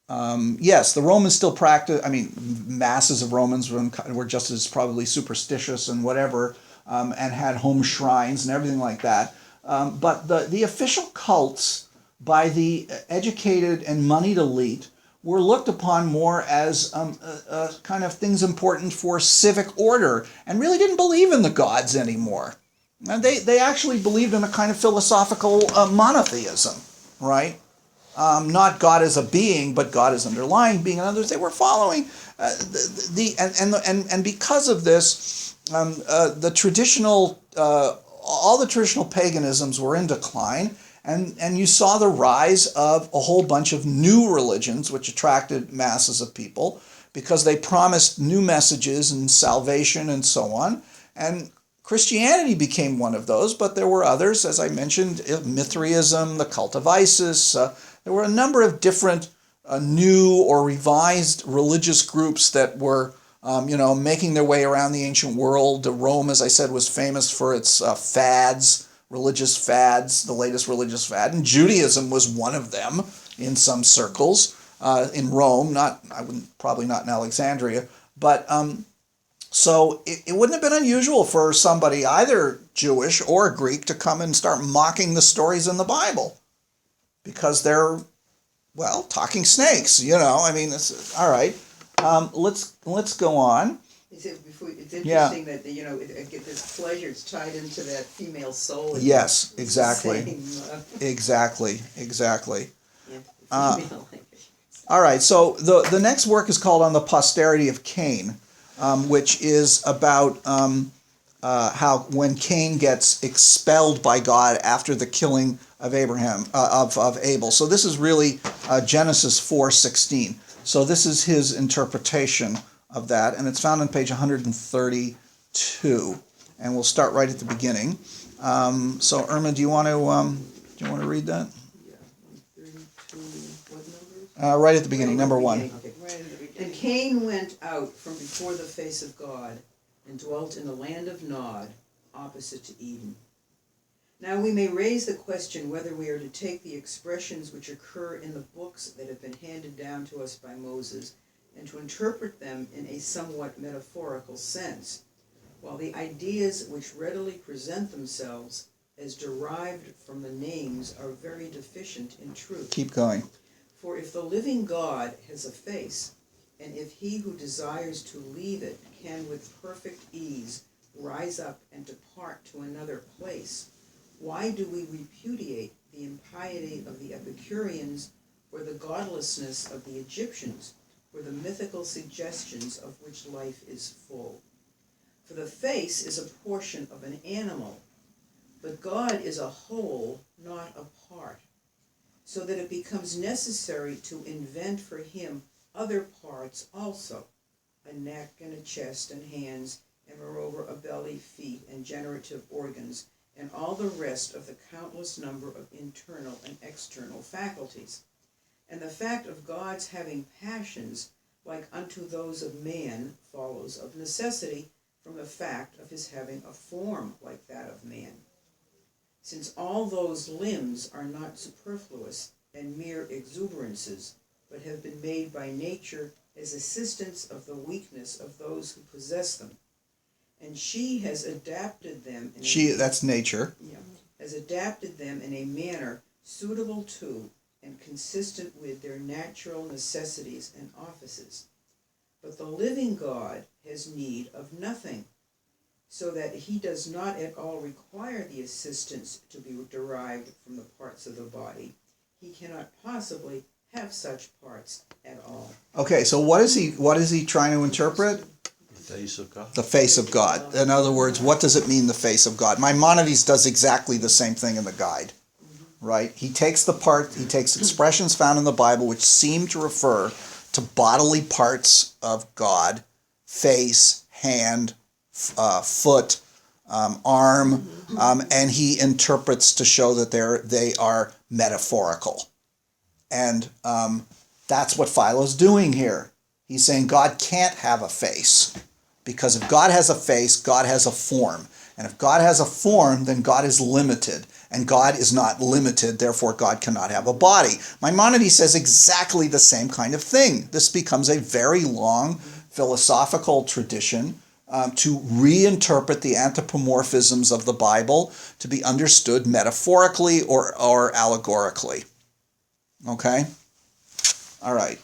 Yes, the Romans still practice. I mean, masses of Romans were just as probably superstitious and whatever, and had home shrines and everything like that. But the official cults by the educated and moneyed elite were looked upon more as kind of things important for civic order, and really didn't believe in the gods anymore. And they actually believed in a kind of philosophical monotheism, right? Not God as a being, but God as underlying being. In other words, they were following and because of this, all the traditional paganisms were in decline, and you saw the rise of a whole bunch of new religions, which attracted masses of people because they promised new messages and salvation and so on. And Christianity became one of those, but there were others, as I mentioned, Mithraism, the cult of Isis. There were a number of different new or revised religious groups that were, making their way around the ancient world. Rome, as I said, was famous for its fads, religious fads, the latest religious fad, and Judaism was one of them in some circles in Rome. Probably not in Alexandria, but so it wouldn't have been unusual for somebody, either Jewish or Greek, to come and start mocking the stories in the Bible because they're, talking snakes. I mean, it's all right. Let's go on. It's interesting that this pleasure is tied into that female soul. Yes, It's exactly. the same, Exactly. female language. All right, so the next work is called On the Posterity of Cain, which is about how when Cain gets expelled by God after the killing of of Abel. So this is really Genesis 4:16. So this is his interpretation of that, and it's found on page 132. And we'll start right at the beginning. So Irma, do you want to read that? Yeah, 132, what numbers? Right at the beginning, number 1. Okay. And Cain went out from before the face of God and dwelt in the land of Nod, opposite to Eden. Now we may raise the question whether we are to take the expressions which occur in the books that have been handed down to us by Moses and to interpret them in a somewhat metaphorical sense, while the ideas which readily present themselves as derived from the names are very deficient in truth. Keep going. For if the living God has a face, and if he who desires to leave it can with perfect ease rise up and depart to another place, Why do we repudiate the impiety of the Epicureans, or the godlessness of the Egyptians, or the mythical suggestions of which life is full? For the face is a portion of an animal, but God is a whole, not a part, so that it becomes necessary to invent for him other parts also, a neck and a chest and hands, and moreover a belly, feet, and generative organs, and all the rest of the countless number of internal and external faculties. And the fact of God's having passions like unto those of man follows of necessity from the fact of his having a form like that of man. Since all those limbs are not superfluous and mere exuberances, but have been made by nature as assistants of the weakness of those who possess them, and she has adapted them That's nature. has adapted them in a manner suitable to and consistent with their natural necessities and offices. But the living God has need of nothing, so that he does not at all require the assistance to be derived from the parts of the body. He cannot possibly have such parts at all. Okay, so what is he trying to interpret? The face of God. The face of God. In other words, what does it mean, the face of God? Maimonides does exactly the same thing in the guide, right? He takes expressions found in the Bible which seem to refer to bodily parts of God, face, hand, foot, arm, and he interprets to show that they are metaphorical. And that's what Philo's doing here. He's saying God can't have a face, because if God has a face, God has a form. And if God has a form, then God is limited. And God is not limited, therefore God cannot have a body. Maimonides says exactly the same kind of thing. This becomes a very long philosophical tradition to reinterpret the anthropomorphisms of the Bible to be understood metaphorically or allegorically. Okay? All right.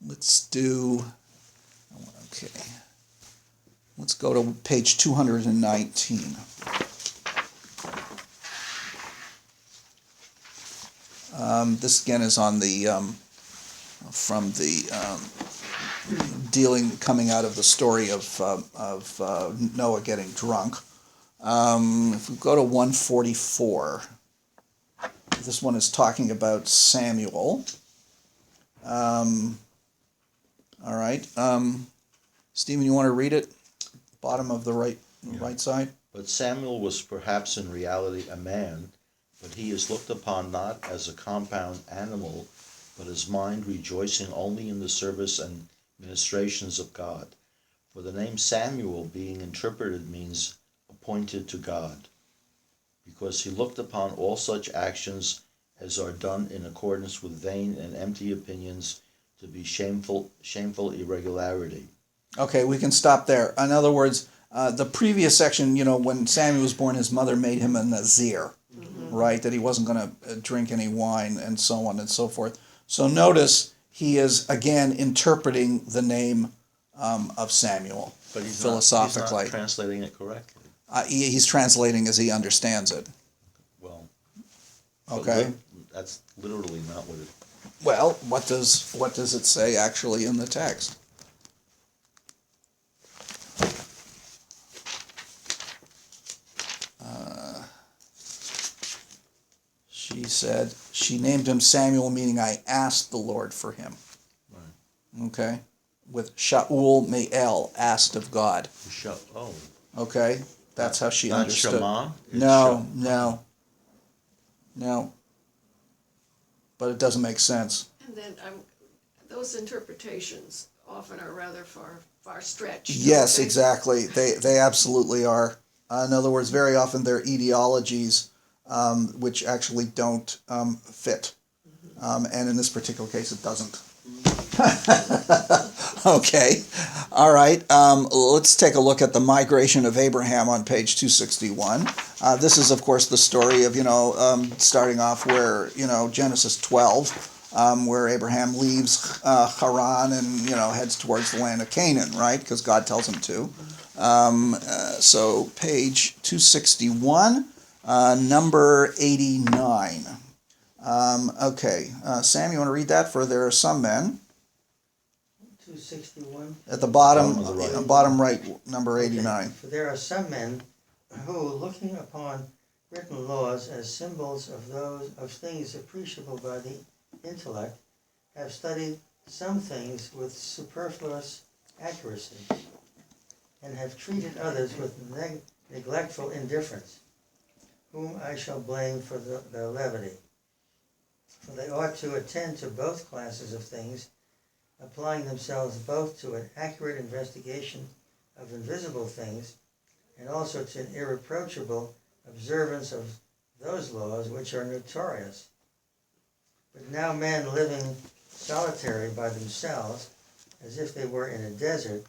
Let's do... Okay. Let's go to page 219. This again is on the coming out of the story of Noah getting drunk. If we go to 144, this one is talking about Samuel. All right. Stephen, you want to read it? Bottom of the right side. But Samuel was perhaps in reality a man, but he is looked upon not as a compound animal, but as mind rejoicing only in the service and ministrations of God. For the name Samuel being interpreted means appointed to God, because he looked upon all such actions as are done in accordance with vain and empty opinions to be shameful irregularity. Okay, we can stop there. In other words, the previous section, when Samuel was born, his mother made him a Nazir, right? That he wasn't going to drink any wine and so on and so forth. So notice he is, again, interpreting the name of Samuel, but he's philosophically. He's not translating it correctly. He's translating as he understands it. Well, okay. That's literally not what it... Well, what does it say actually in the text? She said, she named him Samuel, meaning I asked the Lord for him. Right. Okay? With Shaul Me'el, asked of God. Okay? That's how she understood. Not Shema? No. But it doesn't make sense. And then those interpretations often are rather far-stretched. Yes, exactly. They absolutely are. In other words, very often they're etiologies which actually don't fit. And in this particular case, it doesn't. Okay. All right. Let's take a look at the migration of Abraham on page 261. This is, of course, the story of, starting off where, Genesis 12, where Abraham leaves Haran and, heads towards the land of Canaan, right? Because God tells him to. So page 261, number 89. Okay, Sam, you want to read that? For there are some men 261. at the bottom, Bottom of the right. bottom right, number Okay. 89. For there are some men who, looking upon written laws as symbols of things appreciable by the intellect, have studied some things with superfluous accuracy, and have treated others with neglectful indifference, whom I shall blame for their levity. For they ought to attend to both classes of things, applying themselves both to an accurate investigation of invisible things, and also to an irreproachable observance of those laws which are notorious. But now men living solitary by themselves, as if they were in a desert,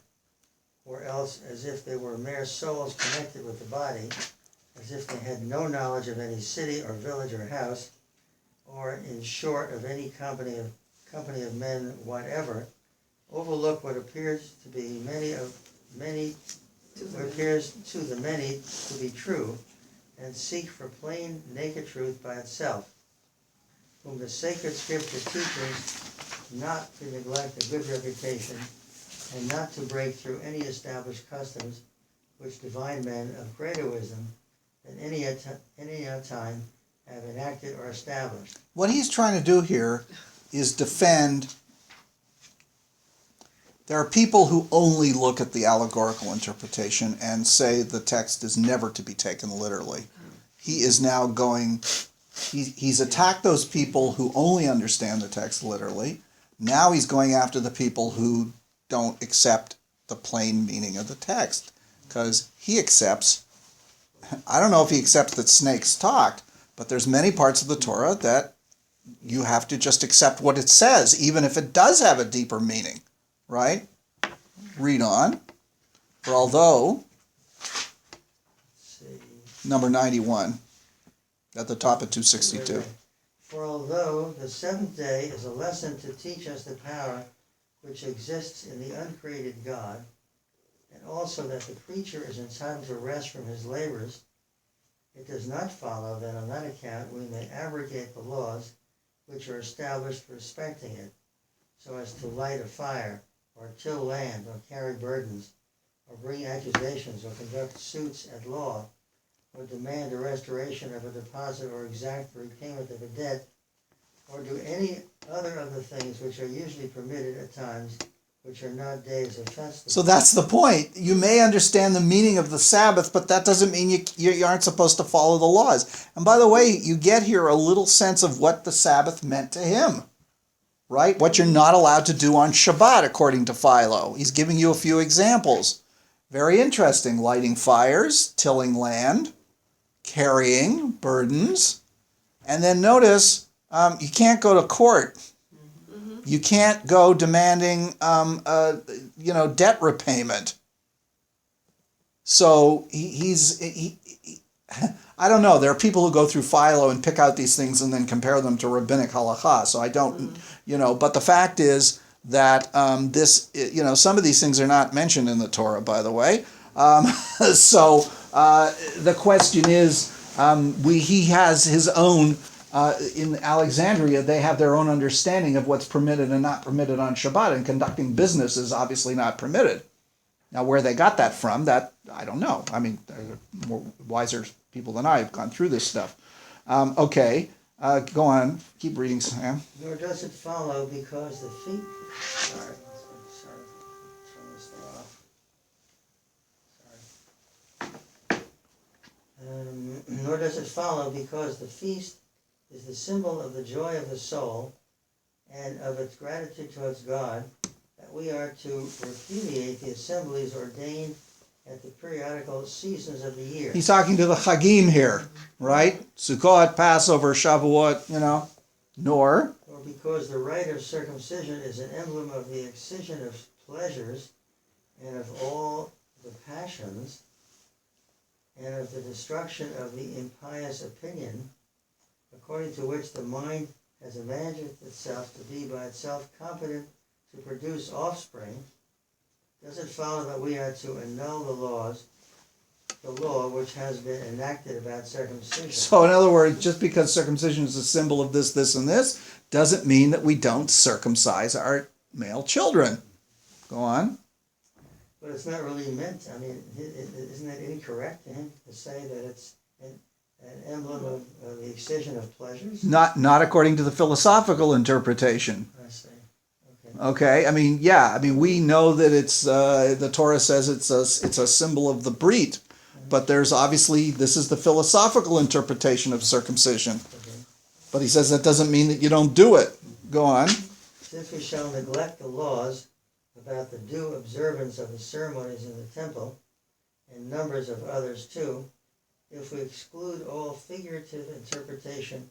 or else as if they were mere souls connected with the body, as if they had no knowledge of any city or village or house, or in short of any company of men whatever, overlook what appears to be what appears to the many to be true, and seek for plain naked truth by itself, whom the sacred scripture teaches not to neglect a good reputation, and not to break through any established customs which divine men of greater wisdom than any time have enacted or established. What he's trying to do here is defend. There are people who only look at the allegorical interpretation and say the text is never to be taken literally. He is now going, he's attacked those people who only understand the text literally. Now he's going after the people who don't accept the plain meaning of the text, because he accepts, I don't know if he accepts that snakes talked, but there's many parts of the Torah that you have to just accept what it says, even if it does have a deeper meaning, right? Read on. For although, number 91, at the top of 262. For although the seventh day is a lesson to teach us the power which exists in the uncreated God, and also that the creature is entitled to rest from his labors, it does not follow that on that account we may abrogate the laws which are established respecting it, so as to light a fire, or till land, or carry burdens, or bring accusations, or conduct suits at law, or demand a restoration of a deposit, or exact the repayment of a debt, or do any other of the things which are usually permitted at times, which are not days of festival. So that's the point. You may understand the meaning of the Sabbath, but that doesn't mean you aren't supposed to follow the laws. And by the way, you get here a little sense of what the Sabbath meant to him, right? What you're not allowed to do on Shabbat, according to Philo. He's giving you a few examples. Very interesting. Lighting fires, tilling land, carrying burdens. And then notice, you can't go to court. You can't go demanding, debt repayment. So I don't know. There are people who go through Philo and pick out these things and then compare them to rabbinic halakha. So I don't, but the fact is that some of these things are not mentioned in the Torah, by the way. So the question is, he has his own. In Alexandria, they have their own understanding of what's permitted and not permitted on Shabbat, and conducting business is obviously not permitted. Now, where they got that from, that I don't know. I mean, there are more wiser people than I have gone through this stuff. Okay, go on. Keep reading, Sam. Nor does it follow because the feet... Sorry, turn this thing off. Nor does it follow because the feast is the symbol of the joy of the soul and of its gratitude towards God, that we are to repudiate the assemblies ordained at the periodical seasons of the year. He's talking to the Chagim here, right? Sukkot, Passover, Shavuot, Nor because the rite of circumcision is an emblem of the excision of pleasures and of all the passions and of the destruction of the impious opinion, according to which the mind has imagined itself to be by itself competent to produce offspring, does it follow that we are to annul the law which has been enacted about circumcision? So in other words, just because circumcision is a symbol of this, this, and this, doesn't mean that we don't circumcise our male children. Go on. But it's not really meant, I mean, isn't that incorrect to him to say that it's an emblem of the excision of pleasures? Not according to the philosophical interpretation. I see. Okay. Okay, I mean, we know that it's the Torah says it's a symbol of the brit, but there's obviously, this is the philosophical interpretation of circumcision. Okay. But he says that doesn't mean that you don't do it. Go on. Since we shall neglect the laws about the due observance of the ceremonies in the temple, and numbers of others too, if we exclude all figurative interpretation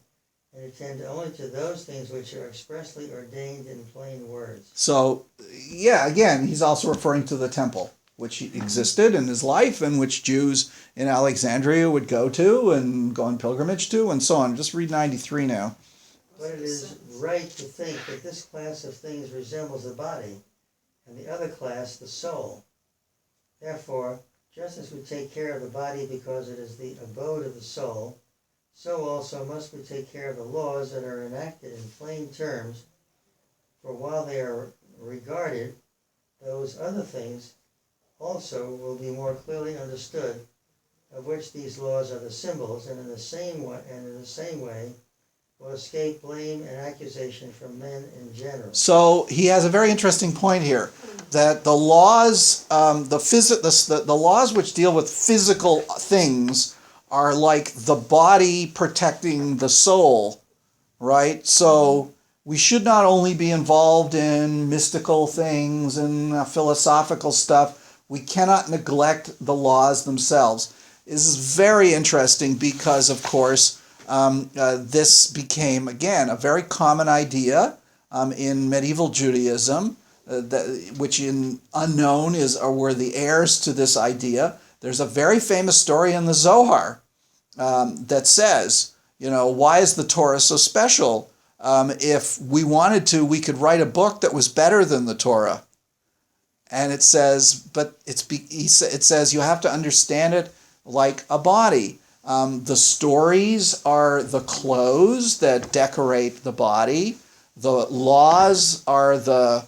and attend only to those things which are expressly ordained in plain words. So, yeah, again, he's also referring to the temple, which existed in his life and which Jews in Alexandria would go to and go on pilgrimage to and so on. Just read 93 now. But it is right to think that this class of things resembles the body, and the other class the soul. Therefore, just as we take care of the body because it is the abode of the soul, so also must we take care of the laws that are enacted in plain terms, for while they are regarded, those other things also will be more clearly understood, of which these laws are the symbols, and in the same way will escape blame and accusation from men in general. So he has a very interesting point here, that the laws, the laws which deal with physical things are like the body protecting the soul, right? So we should not only be involved in mystical things and philosophical stuff, we cannot neglect the laws themselves. This is very interesting because, of course, this became, again, a very common idea in medieval Judaism, which in unknown were the heirs to this idea. There's a very famous story in the Zohar that says, why is the Torah so special? If we wanted to, we could write a book that was better than the Torah. And it says, it says you have to understand it like a body. The stories are the clothes that decorate the body. The laws are the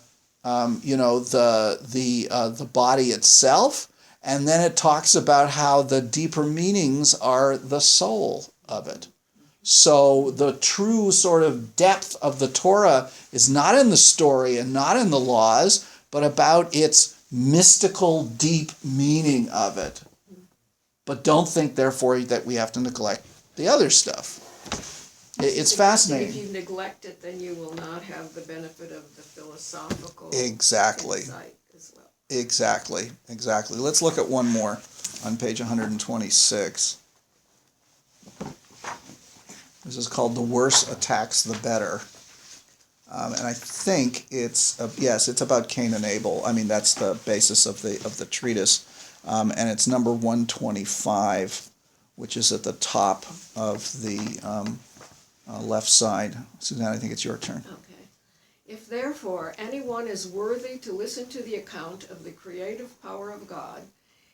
body itself, and then it talks about how the deeper meanings are the soul of it. So the true sort of depth of the Torah is not in the story and not in the laws, but about its mystical, deep meaning of it. But don't think, therefore, that we have to neglect the other stuff. It's fascinating. If you neglect it, then you will not have the benefit of the philosophical Exactly. insight as well. Exactly. Let's look at one more on page 126. This is called "The Worse Attacks the Better." And I think it's about Cain and Abel. I mean, that's the basis of the treatise. And it's number 125, which is at the top of the left side. Suzanne, I think it's your turn. Okay. If therefore anyone is worthy to listen to the account of the creative power of God,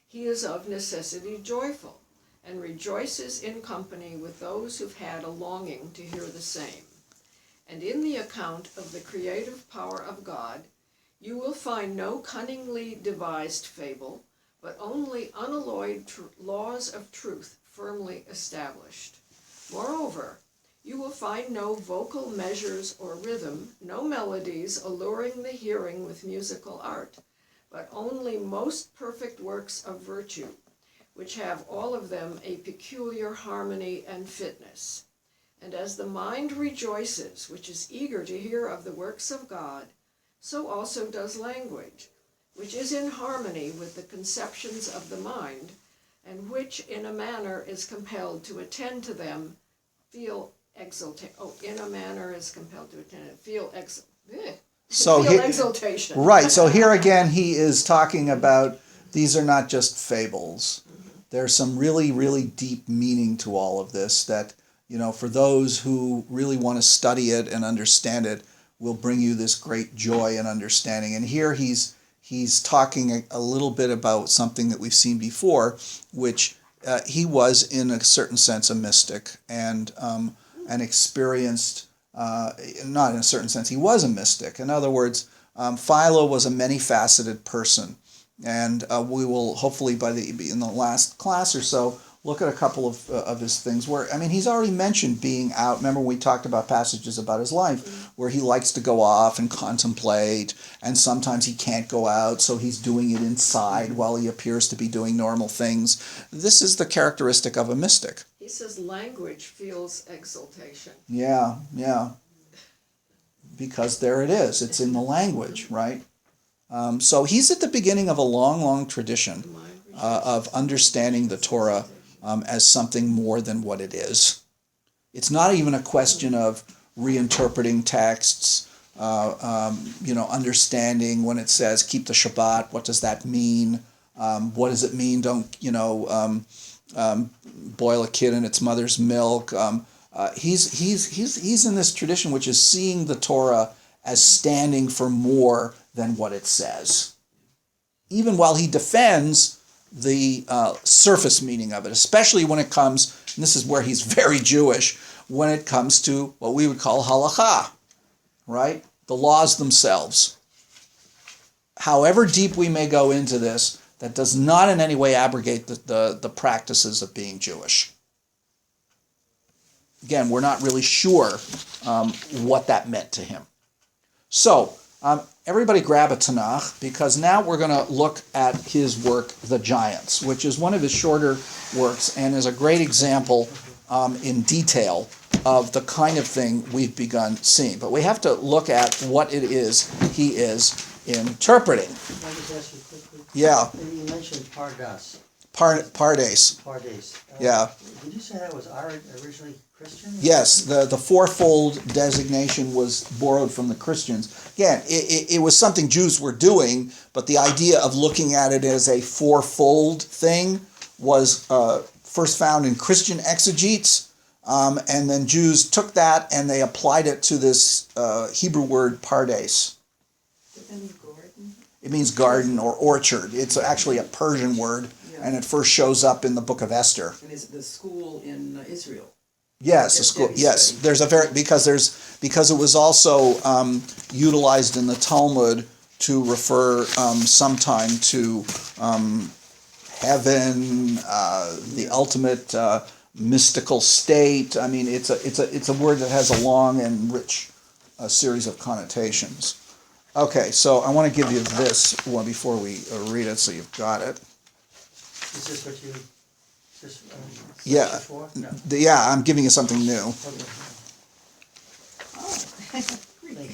he is of necessity joyful, and rejoices in company with those who've had a longing to hear the same. And in the account of the creative power of God, you will find no cunningly devised fable, but only unalloyed laws of truth firmly established. Moreover, you will find no vocal measures or rhythm, no melodies alluring the hearing with musical art, but only most perfect works of virtue, which have all of them a peculiar harmony and fitness. And as the mind rejoices, which is eager to hear of the works of God, so also does language, which is in harmony with the conceptions of the mind, and which in a manner is compelled to attend to them, feel exultation. Exultation. Right, so here again he is talking about these are not just fables. There's some really, really deep meaning to all of this that, for those who really want to study it and understand it, will bring you this great joy and understanding. And here he's he's talking a little bit about something that we've seen before, which he was, in a certain sense, a mystic, and experienced, not in a certain sense, he was a mystic. In other words, Philo was a many-faceted person, and we will hopefully in the last class or so look at a couple of his things where, I mean, he's already mentioned being out. Remember we talked about passages about his life where he likes to go off and contemplate, and sometimes he can't go out, so he's doing it inside while he appears to be doing normal things. This is the characteristic of a mystic. He says language feels exaltation. Yeah. Because there it is. It's in the language, right? So he's at the beginning of a long, long tradition of understanding the Torah as something more than what it is. It's not even a question of reinterpreting texts, understanding when it says keep the Shabbat, what does that mean? What does it mean? Don't, boil a kid in its mother's milk. He's in this tradition which is seeing the Torah as standing for more than what it says, even while he defends the surface meaning of it, especially when it comes, and this is where he's very Jewish, when it comes to what we would call halakha, right? The laws themselves. However deep we may go into this, that does not in any way abrogate the practices of being Jewish. Again, we're not really sure what that meant to him. So, everybody grab a Tanakh, because now we're going to look at his work, The Giants, which is one of his shorter works and is a great example in detail of the kind of thing we've begun seeing. But we have to look at what it is he is interpreting. Can I just ask you quickly? Yeah. You mentioned Pardas. Pardes. Pardes. Yeah. Did you say that was originally Christian? Yes, the fourfold designation was borrowed from the Christians. Again, it was something Jews were doing, but the idea of looking at it as a fourfold thing was first found in Christian exegetes, and then Jews took that and they applied it to this Hebrew word pardes. It means garden or orchard. It's actually a Persian word, and it first shows up in the book of Esther. And is it the school in Israel? Yes, a school. Yes, there's a because it was also utilized in the Talmud to refer sometime to heaven, the ultimate mystical state. I mean, it's a word that has a long and rich series of connotations. Okay, so I want to give you this one before we read it, so you've got it. Is this what you just Yeah. before? No. Yeah, I'm giving you something new. Okay. Thank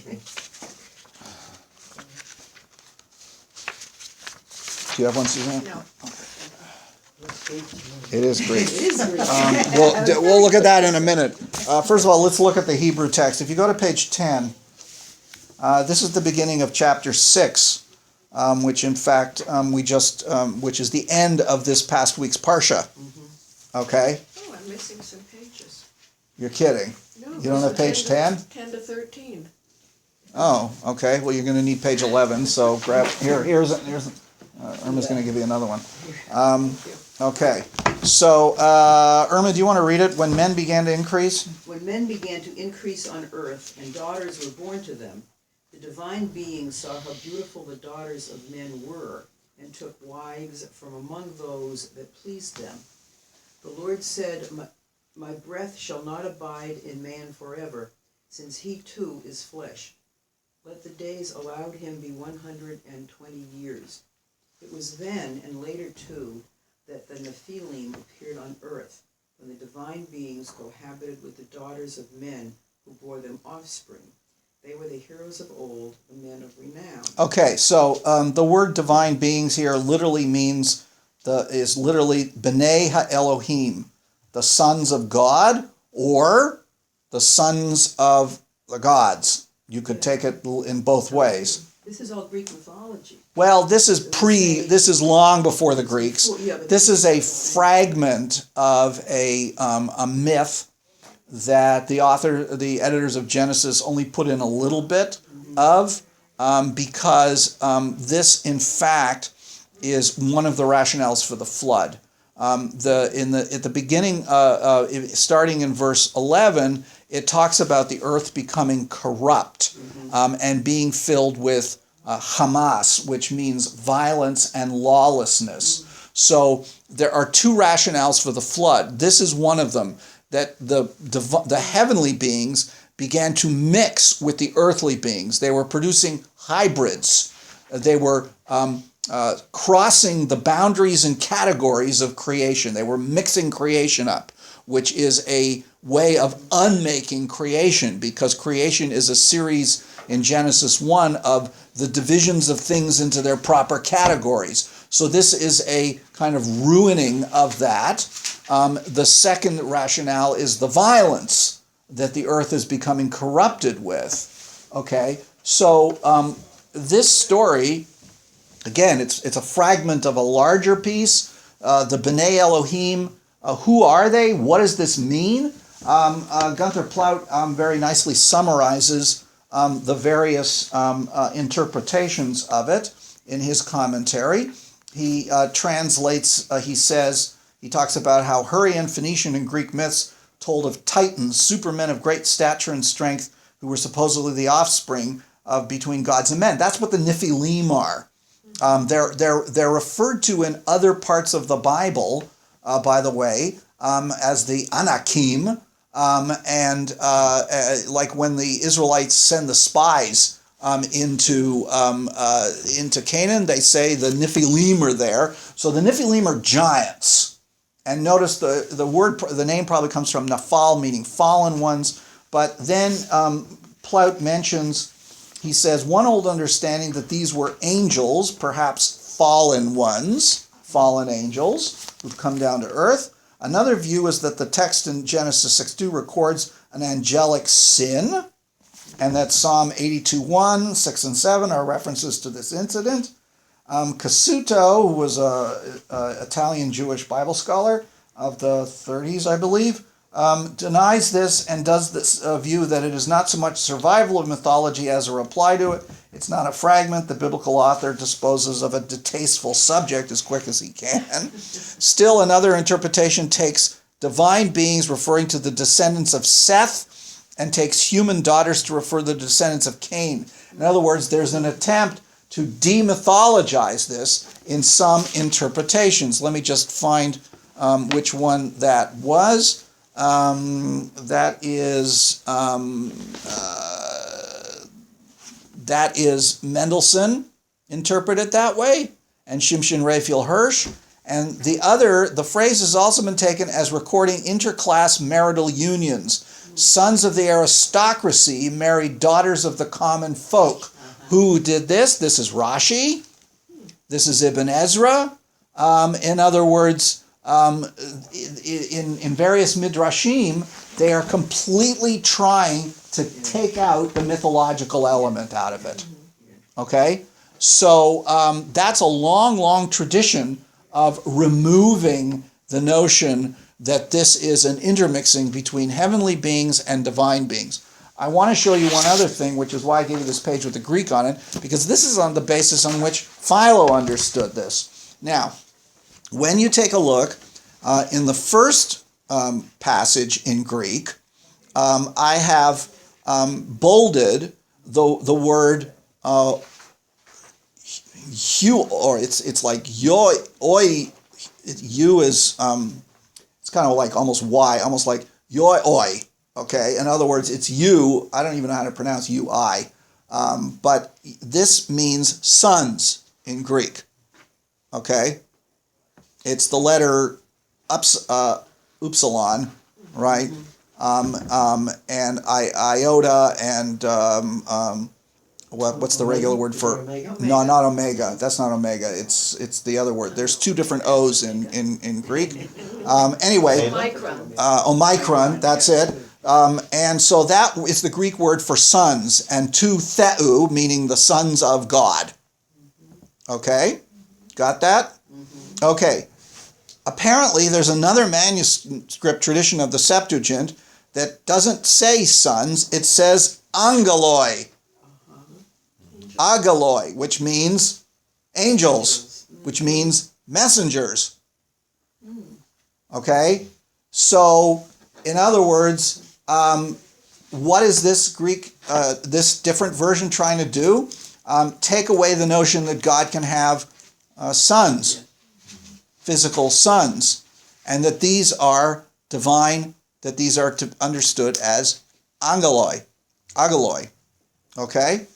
you. Do you have one, Suzanne? No. It is Greek. It is Greek. We'll look at that in a minute. First of all, let's look at the Hebrew text. If you go to page 10, this is the beginning of chapter 6, which in fact which is the end of this past week's Parsha. Okay? Oh, I'm missing some pages. You're kidding. No, You don't have page 10? 10 to 13. Oh, okay. Well, you're going to need page 11, so grab, here's Irma's going to give you another one. Okay. So, Irma, do you want to read it? When men began to increase? When men began to increase on earth and daughters were born to them, the divine beings saw how beautiful the daughters of men were, and took wives from among those that pleased them. The Lord said, My breath shall not abide in man forever, since he too is flesh. Let the days allowed him be 120 years. It was then, and later too, that the Nephilim appeared on earth, when the divine beings cohabited with the daughters of men who bore them offspring. They were the heroes of old, the men of renown. Okay, so the word divine beings here literally means is literally B'nai Ha-Elohim, the sons of God, or the sons of the gods. You could take it in both ways. This is all Greek mythology. Well, this is long before the Greeks. This is a fragment of a myth that the editors of Genesis only put in a little bit of, because this, in fact, is one of the rationales for the flood. At the beginning, starting in verse 11, it talks about the earth becoming corrupt and being filled with Hamas, which means violence and lawlessness. So there are two rationales for the flood. This is one of them, that the heavenly beings began to mix with the earthly beings. They were producing hybrids. They were crossing the boundaries and categories of creation. They were mixing creation up, which is a way of unmaking creation, because creation is a series in Genesis 1 of the divisions of things into their proper categories. So this is a kind of ruining of that. The second rationale is the violence that the earth is becoming corrupted with. Okay, so this story, again, it's a fragment of a larger piece. The B'nai Elohim, who are they? What does this mean? Gunther Plaut very nicely summarizes the various interpretations of it in his commentary. He translates, he talks about how Hurrian, Phoenician, and Greek myths told of titans, supermen of great stature and strength, who were supposedly the offspring of between gods and men. That's what the Nephilim are. They're referred to in other parts of the Bible, by the way, as the Anakim, like when the Israelites send the spies into Canaan, they say the Nephilim are there. So the Nephilim are giants. And notice the name probably comes from Nephal, meaning fallen ones. But then Plaut mentions, he says, one old understanding that these were angels, perhaps fallen ones, fallen angels, who've come down to earth. Another view is that the text in Genesis 6:2 records an angelic sin, and that Psalm 82:1, 6 and 7 are references to this incident. Cassuto, who was an Italian Jewish Bible scholar of the 30s, I believe, denies this and does this view that it is not so much survival of mythology as a reply to it. It's not a fragment. The biblical author disposes of a distasteful subject as quick as he can. Still, another interpretation takes divine beings referring to the descendants of Seth and takes human daughters to refer to the descendants of Cain. In other words, there's an attempt to demythologize this in some interpretations. Let me just find which one that was. That is Mendelssohn, interpreted that way, and Shimshon Raphael Hirsch. And the phrase has also been taken as recording interclass marital unions. Sons of the aristocracy married daughters of the common folk. Who did this? This is Rashi. This is Ibn Ezra. In other words, in various midrashim, they are completely trying to take out the mythological element out of it. Okay? So that's a long, long tradition of removing the notion that this is an intermixing between heavenly beings and divine beings. I want to show you one other thing, which is why I gave you this page with the Greek on it, because this is on the basis on which Philo understood this. Now, when you take a look in the first passage in Greek, I have bolded the word "hu," or it's like "yo," "oi." "You" is it's kind of like almost "y," almost like "yo," "oi." Okay, in other words, it's "you." I don't even know how to pronounce "ui," but this means sons in Greek. Okay, it's the letter upsilon, right? And iota and what's the regular word for? Omega? No, not omega. That's not omega. It's the other word. There's two different O's in Greek. Anyway, Omicron. omicron. That's it. And so that is the Greek word for sons, and tu theou, meaning the sons of God. Okay, got that? Okay. Apparently, there's another manuscript tradition of the Septuagint that doesn't say sons, it says angeloi. agaloi, which means angels, which means messengers. Okay? So, in other words, what is this Greek, this different version trying to do? Take away the notion that God can have sons, physical sons, and that these are divine, that these are understood as agaloi. Okay?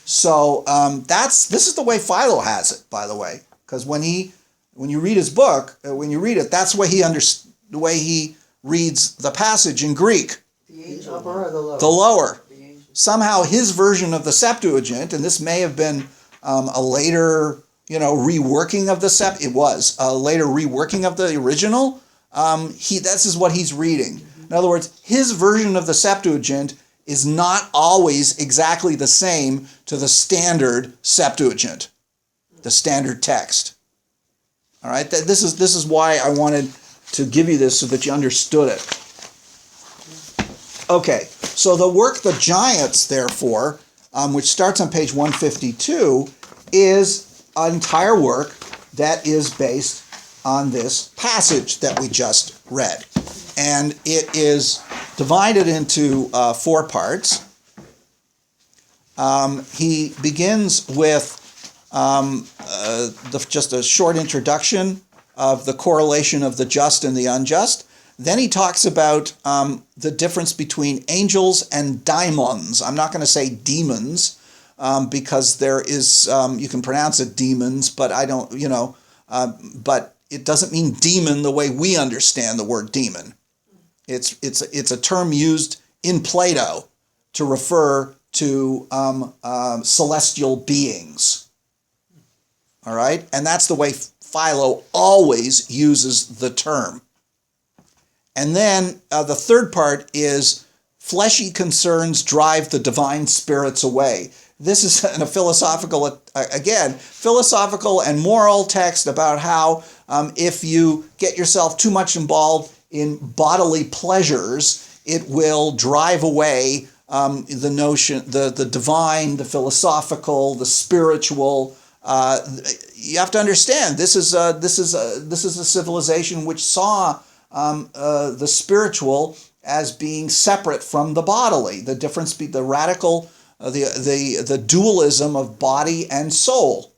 So this is the way Philo has it, by the way, because when you read his book, when you read it, that's the way he reads the passage in Greek. The upper or the lower? The lower. The angels. Somehow his version of the Septuagint, and this may have been a later, reworking of the it was a later reworking of the original. This is what he's reading. In other words, his version of the Septuagint is not always exactly the same to the standard Septuagint, the standard text. All right, this is why I wanted to give you this so that you understood it. Okay, so the work The Giants, therefore, which starts on page 152, is an entire work that is based on this passage that we just read. And it is divided into 4 parts. He begins with just a short introduction of the correlation of the just and the unjust. Then he talks about the difference between angels and daimons. I'm not going to say demons because there is, you can pronounce it demons, but I don't, but it doesn't mean demon the way we understand the word demon. It's a term used in Plato to refer to celestial beings. All right? And that's the way Philo always uses the term. And then the third part is fleshy concerns drive the divine spirits away. This is a philosophical and moral text about how if you get yourself too much involved in bodily pleasures, it will drive away the notion, the divine, the philosophical, the spiritual. You have to understand this is a civilization which saw the spiritual as being separate from the bodily. The difference, the radical, the dualism of body and soul.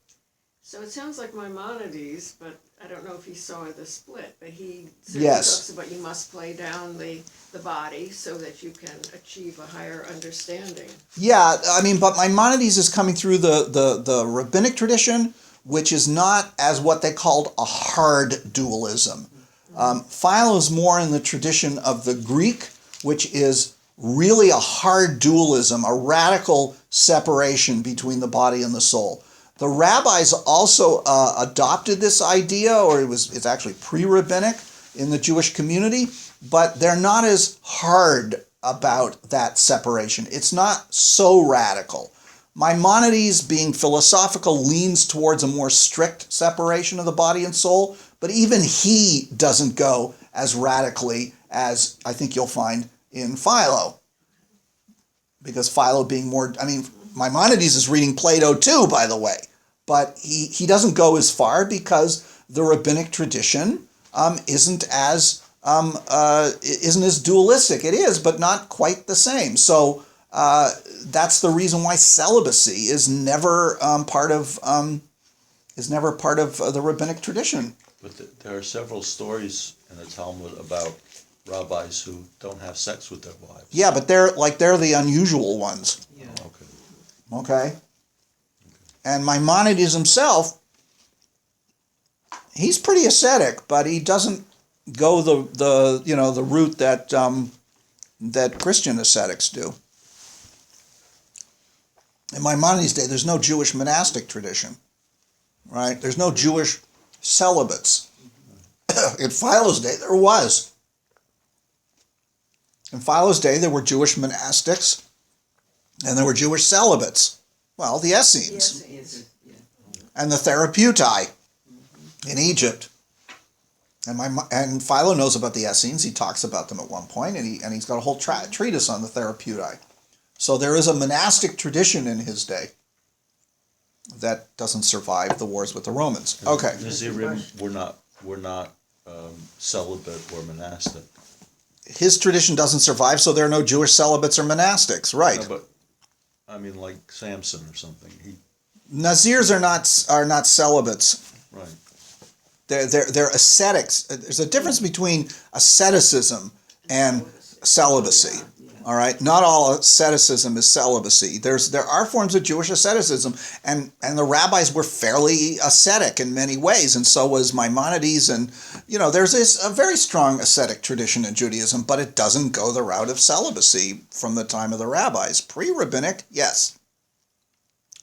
So it sounds like Maimonides, but I don't know if he saw the split, but he certainly Yes. talks about you must play down the body so that you can achieve a higher understanding. Yeah, I mean, but Maimonides is coming through the rabbinic tradition, which is not as what they called a hard dualism. Philo is more in the tradition of the Greek, which is really a hard dualism, a radical separation between the body and the soul. The rabbis also adopted this idea, or it's actually pre-rabbinic in the Jewish community, but they're not as hard about that separation. It's not so radical. Maimonides, being philosophical, leans towards a more strict separation of the body and soul, but even he doesn't go as radically as I think you'll find in Philo. Because Philo being more, Maimonides is reading Plato too, by the way, but he doesn't go as far because the rabbinic tradition isn't as dualistic. It is, but not quite the same. So that's the reason why celibacy is never part of the rabbinic tradition. But there are several stories in the Talmud about rabbis who don't have sex with their wives. Yeah, but they're the unusual ones. Yeah. Okay? And Maimonides himself, he's pretty ascetic, but he doesn't go the route that Christian ascetics do. In Maimonides' day, there's no Jewish monastic tradition, right? There's no Jewish celibates. In Philo's day, there was. In Philo's day, there were Jewish monastics, and there were Jewish celibates. Well, the Essenes and the Therapeutai in Egypt. And Philo knows about the Essenes. He talks about them at one point, and he's got a whole treatise on the Therapeutai. So there is a monastic tradition in his day. that doesn't survive the wars with the Romans. Okay. Nazirim were not celibate or monastic. His tradition doesn't survive, so there are no Jewish celibates or monastics, right? No, but I mean, like Samson or something. Nazirs are not celibates. Right. They're ascetics. There's a difference between asceticism and celibacy. All right, not all asceticism is celibacy. There are forms of Jewish asceticism, and the rabbis were fairly ascetic in many ways, and so was Maimonides, and there's a very strong ascetic tradition in Judaism, but it doesn't go the route of celibacy from the time of the rabbis. Pre-rabbinic, yes.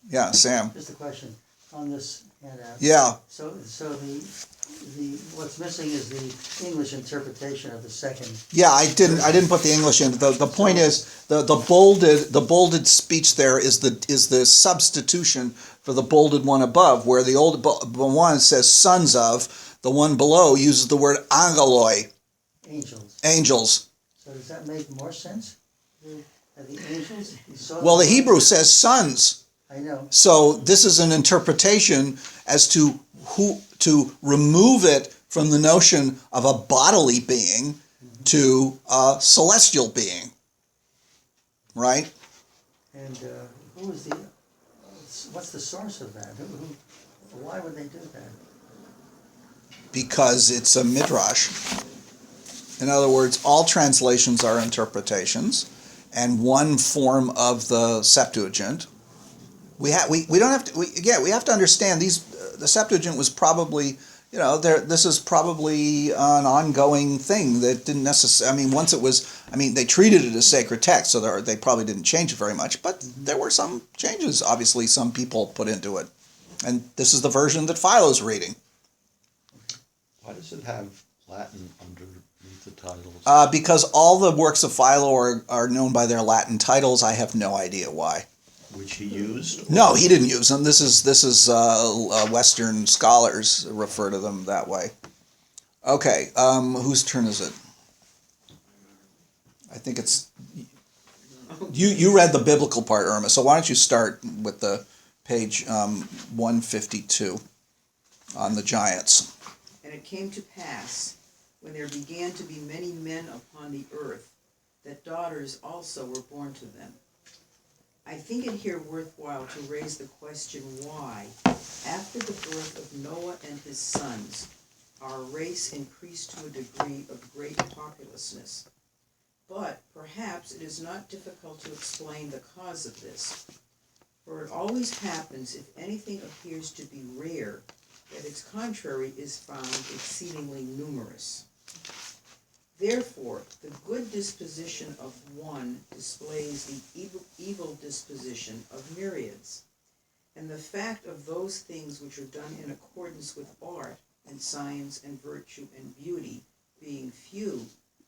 Yeah, Sam. Just a question on this handout. Yeah. So the what's missing is the English interpretation of the second. Yeah, I didn't put the English in. The point is the bolded speech there is the substitution for the bolded one above, where the old one says sons of, the one below uses the word angeloi. Angels. So does that make more sense? The angels? Well, the Hebrew says sons. I know. So this is an interpretation as to to remove it from the notion of a bodily being to a celestial being, right? And what's the source of that? Why would they do that? Because it's a midrash. In other words, all translations are interpretations, and one form of the Septuagint. We have to understand these. The Septuagint was probably, this is probably an ongoing thing that didn't necessarily. They treated it as sacred text, so they probably didn't change it very much. But there were some changes. Obviously, some people put into it, and this is the version that Philo's reading. Why does it have Latin underneath the titles? Because all the works of Philo are known by their Latin titles. I have no idea why. Which he used? No, he didn't use them. This is Western scholars refer to them that way. Okay, whose turn is it? I think it's you read the biblical part, Irma. So why don't you start with the page 152 on the giants? And it came to pass, when there began to be many men upon the earth, that daughters also were born to them. I think it here worthwhile to raise the question why, after the birth of Noah and his sons, our race increased to a degree of great populousness. But perhaps it is not difficult to explain the cause of this, for it always happens if anything appears to be rare, that its contrary is found exceedingly numerous. Therefore, the good disposition of one displays the evil disposition of myriads, and the fact of those things which are done in accordance with art and science and virtue and beauty being few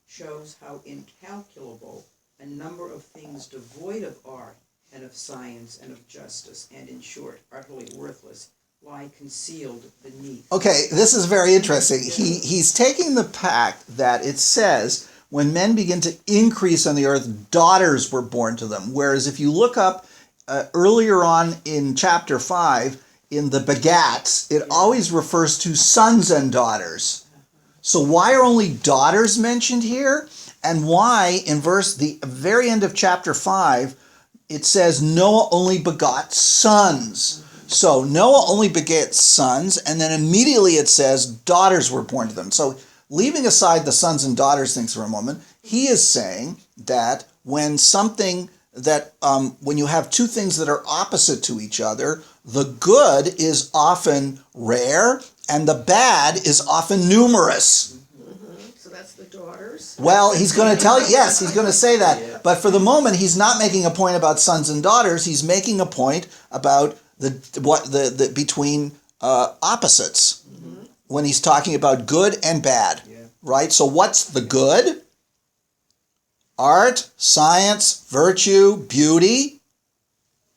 shows how incalculable a number of things devoid of art and of science and of justice, and in short, utterly worthless, lie concealed beneath. Okay, this is very interesting. He's taking the fact that it says when men begin to increase on the earth, daughters were born to them. Whereas if you look up earlier on in chapter 5, in the begats, it always refers to sons and daughters. So why are only daughters mentioned here? And why in the very end of chapter 5, it says Noah only begot sons. So Noah only begat sons, and then immediately it says daughters were born to them. So leaving aside the sons and daughters things for a moment, he is saying that when you have two things that are opposite to each other, the good is often rare and the bad is often numerous. So that's the daughters? Well, he's going to tell you, yes, he's going to say that. But for the moment, he's not making a point about sons and daughters. He's making a point about between opposites when he's talking about good and bad, right? So what's the good? Art, science, virtue, beauty.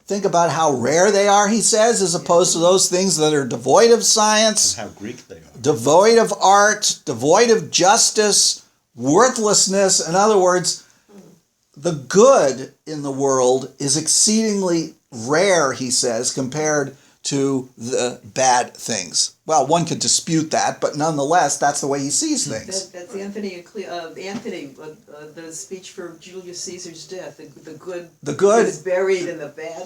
Think about how rare they are, he says, as opposed to those things that are devoid of science, And how Greek they are. devoid of art, devoid of justice, worthlessness. In other words, the good in the world is exceedingly rare, he says, compared to the bad things. Well, one could dispute that, but nonetheless, that's the way he sees things. That's Anthony, the speech for Julius Caesar's death. The good is buried in the bad.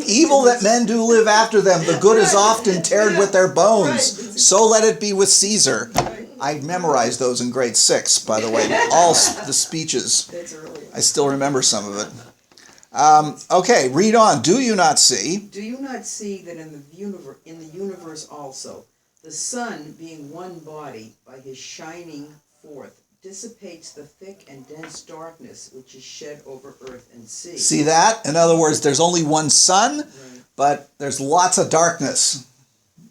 Evil that men do live after them, the good is often tarred with their bones. Right. So let it be with Caesar. I memorized those in grade 6, by the way, all the speeches. That's early. I still remember some of it. Okay, read on. Do you not see? Do you not see that in the universe also, the sun, being one body, by his shining forth, dissipates the thick and dense darkness which is shed over earth and sea? See that? In other words, there's only one sun, Right. but there's lots of darkness.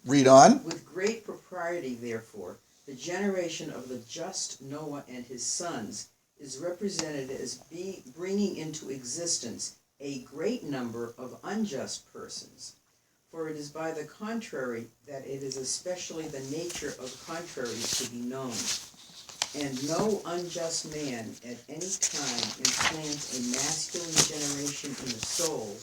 Read on. With great propriety, therefore, the generation of the just Noah and his sons is represented as bringing into existence a great number of unjust persons. For it is by the contrary that it is especially the nature of contraries to be known. And no unjust man at any time implants a masculine generation in the soul,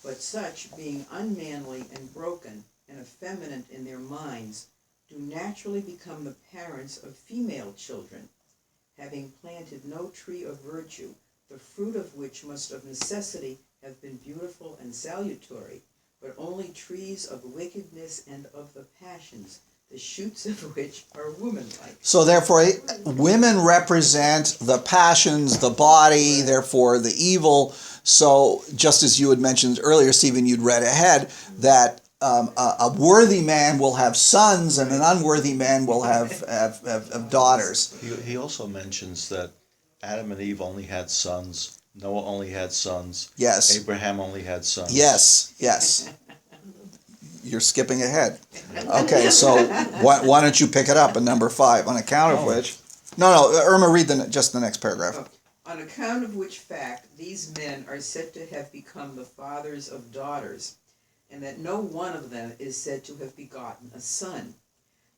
but such, being unmanly and broken and effeminate in their minds, do naturally become the parents of female children, having planted no tree of virtue, the fruit of which must of necessity have been beautiful and salutary, but only trees of wickedness and of the passions, the shoots of which are womanlike. So therefore, women represent the passions, the body, therefore the evil. So just as you had mentioned earlier, Stephen, you'd read ahead that a worthy man will have sons and an unworthy man will have daughters. He also mentions that Adam and Eve only had sons, Noah only had sons, Yes. Abraham only had sons. Yes. You're skipping ahead. Okay, so why don't you pick it up in number 5, on account of which... No, Irma, read just the next paragraph. On account of which fact, these men are said to have become the fathers of daughters, and that no one of them is said to have begotten a son.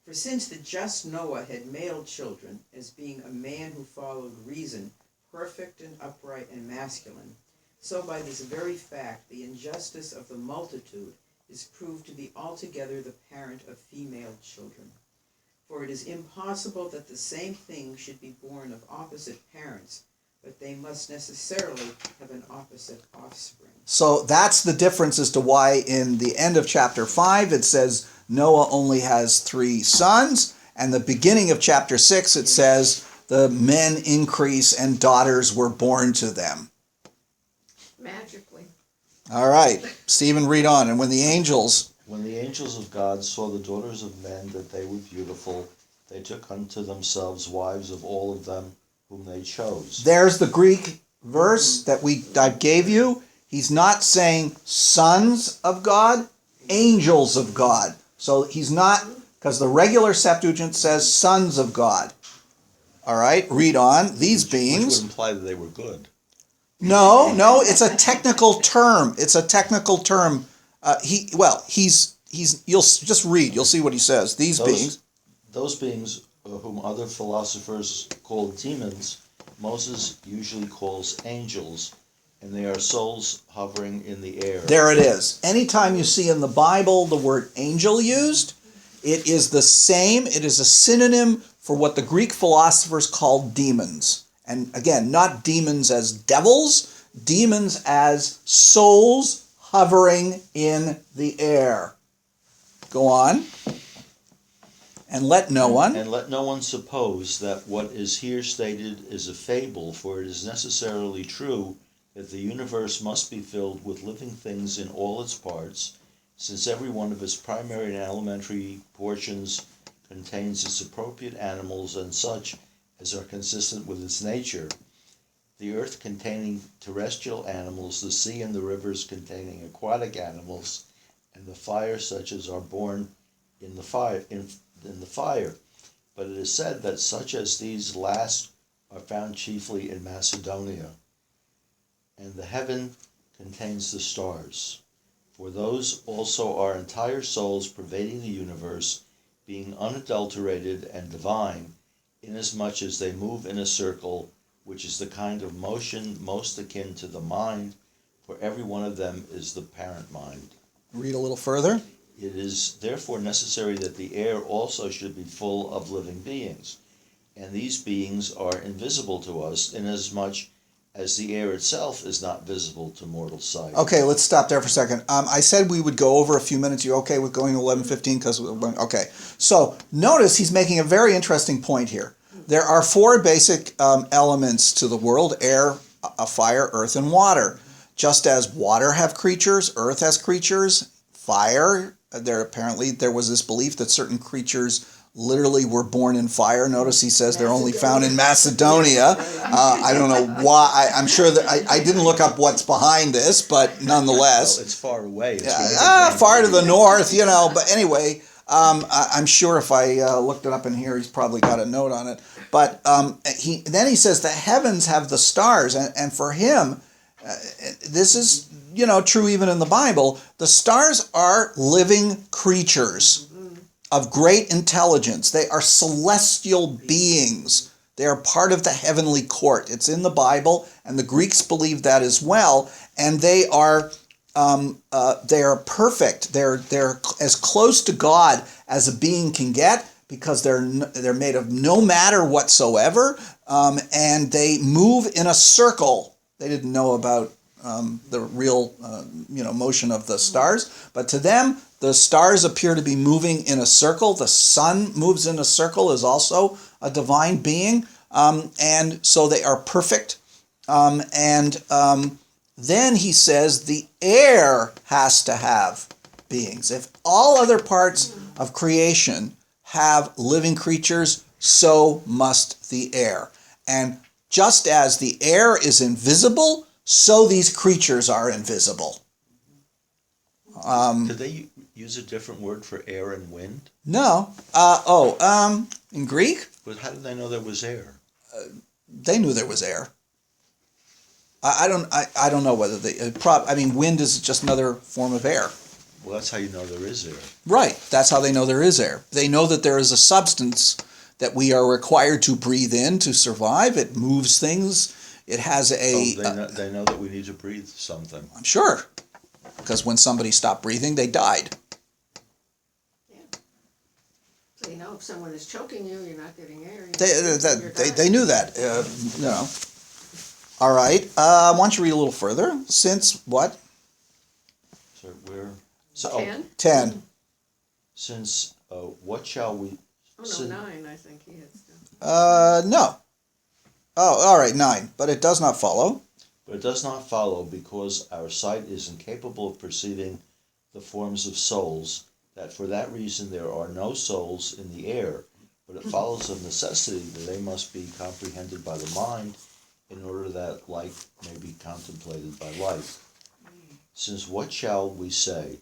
For since the just Noah had male children, as being a man who followed reason, perfect and upright and masculine, so by this very fact the injustice of the multitude is proved to be altogether the parent of female children. For it is impossible that the same thing should be born of opposite parents, but they must necessarily have an opposite offspring. So that's the difference as to why in the end of chapter 5 it says Noah only has 3 sons, and the beginning of chapter 6 it says the men increase and daughters were born to them. Magically. All right, Stephen, read on. And when the angels of God saw the daughters of men that they were beautiful, they took unto themselves wives of all of them whom they chose. There's the Greek verse that I gave you. He's not saying sons of God, angels of God. So he's not, because the regular Septuagint says sons of God. All right, read on. These beings... Which would imply that they were good. No, it's a technical term. It's a technical term. You'll just read. You'll see what he says. Those beings whom other philosophers call demons, Moses usually calls angels, and they are souls hovering in the air. There it is. Anytime you see in the Bible the word angel used, it is the same. It is a synonym for what the Greek philosophers called demons. And again, not demons as devils, demons as souls hovering in the air. Go on. And let no one suppose that what is here stated is a fable, for it is necessarily true that the universe must be filled with living things in all its parts, since every one of its primary and elementary portions contains its appropriate animals and such as are consistent with its nature, the earth containing terrestrial animals, the sea and the rivers containing aquatic animals, and the fire such as are born in the fire. But it is said that such as these last are found chiefly in Macedonia, and the heaven contains the stars. For those also are entire souls pervading the universe, being unadulterated and divine, inasmuch as they move in a circle, which is the kind of motion most akin to the mind, for every one of them is the parent mind. Read a little further. It is therefore necessary that the air also should be full of living beings, and these beings are invisible to us, inasmuch as the air itself is not visible to mortal sight. Okay, let's stop there for a second. I said we would go over a few minutes. You okay with going to 11:15? Okay. So notice he's making a very interesting point here. There are four basic elements to the world: air, fire, earth, and water. Just as water have creatures, earth has creatures, fire. There was this belief that certain creatures literally were born in fire. Notice he says they're only found in Macedonia. I don't know why. I'm sure that I didn't look up what's behind this, but nonetheless. Well, it's far away. Far to the north, But anyway, I'm sure if I looked it up in here, he's probably got a note on it. But then he says the heavens have the stars, and for him, this is true even in the Bible. The stars are living creatures of great intelligence. They are celestial beings. They are part of the heavenly court. It's in the Bible, and the Greeks believe that as well. And they are perfect. They're as close to God as a being can get, because they're made of no matter whatsoever, and they move in a circle. They didn't know about the real motion of the stars, but to them the stars appear to be moving in a circle. The sun moves in a circle, is also a divine being, and so they are perfect. Then he says the air has to have beings. If all other parts of creation have living creatures, so must the air. And just as the air is invisible, so these creatures are invisible. Could they use a different word for air and wind? No. In Greek? But how did they know there was air? They knew there was air. I don't know whether they. Wind is just another form of air. Well, that's how you know there is air. Right. That's how they know there is air. They know that there is a substance that we are required to breathe in to survive. It moves things. It has a. They know that we need to breathe something. I'm sure, because when somebody stopped breathing, they died. Yeah. So if someone is choking you, you're not getting air. They knew that. All right. Why don't you read a little further? Since what? So we're 10? Since what shall we? Oh no, 9. I think he had stuff. No. Oh, all right, 9. But it does not follow. But it does not follow, because our sight is incapable of perceiving the forms of souls, that for that reason there are no souls in the air, but it follows of necessity that they must be comprehended by the mind, in order that life may be contemplated by life. Since what shall we say?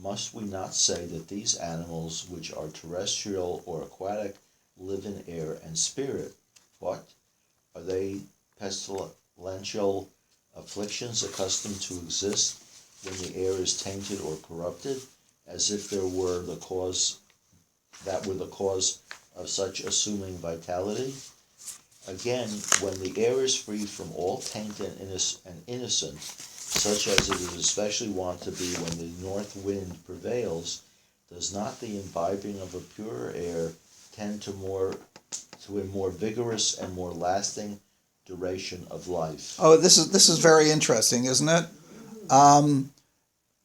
Must we not say that these animals, which are terrestrial or aquatic, live in air and spirit? What? Are they pestilential afflictions accustomed to exist when the air is tainted or corrupted, as if there were the cause of such assuming vitality? Again, when the air is free from all taint and innocent, such as it is especially wont to be when the north wind prevails, does not the imbibing of a purer air tend to a more vigorous and more lasting duration of life? Oh, this is very interesting, isn't it?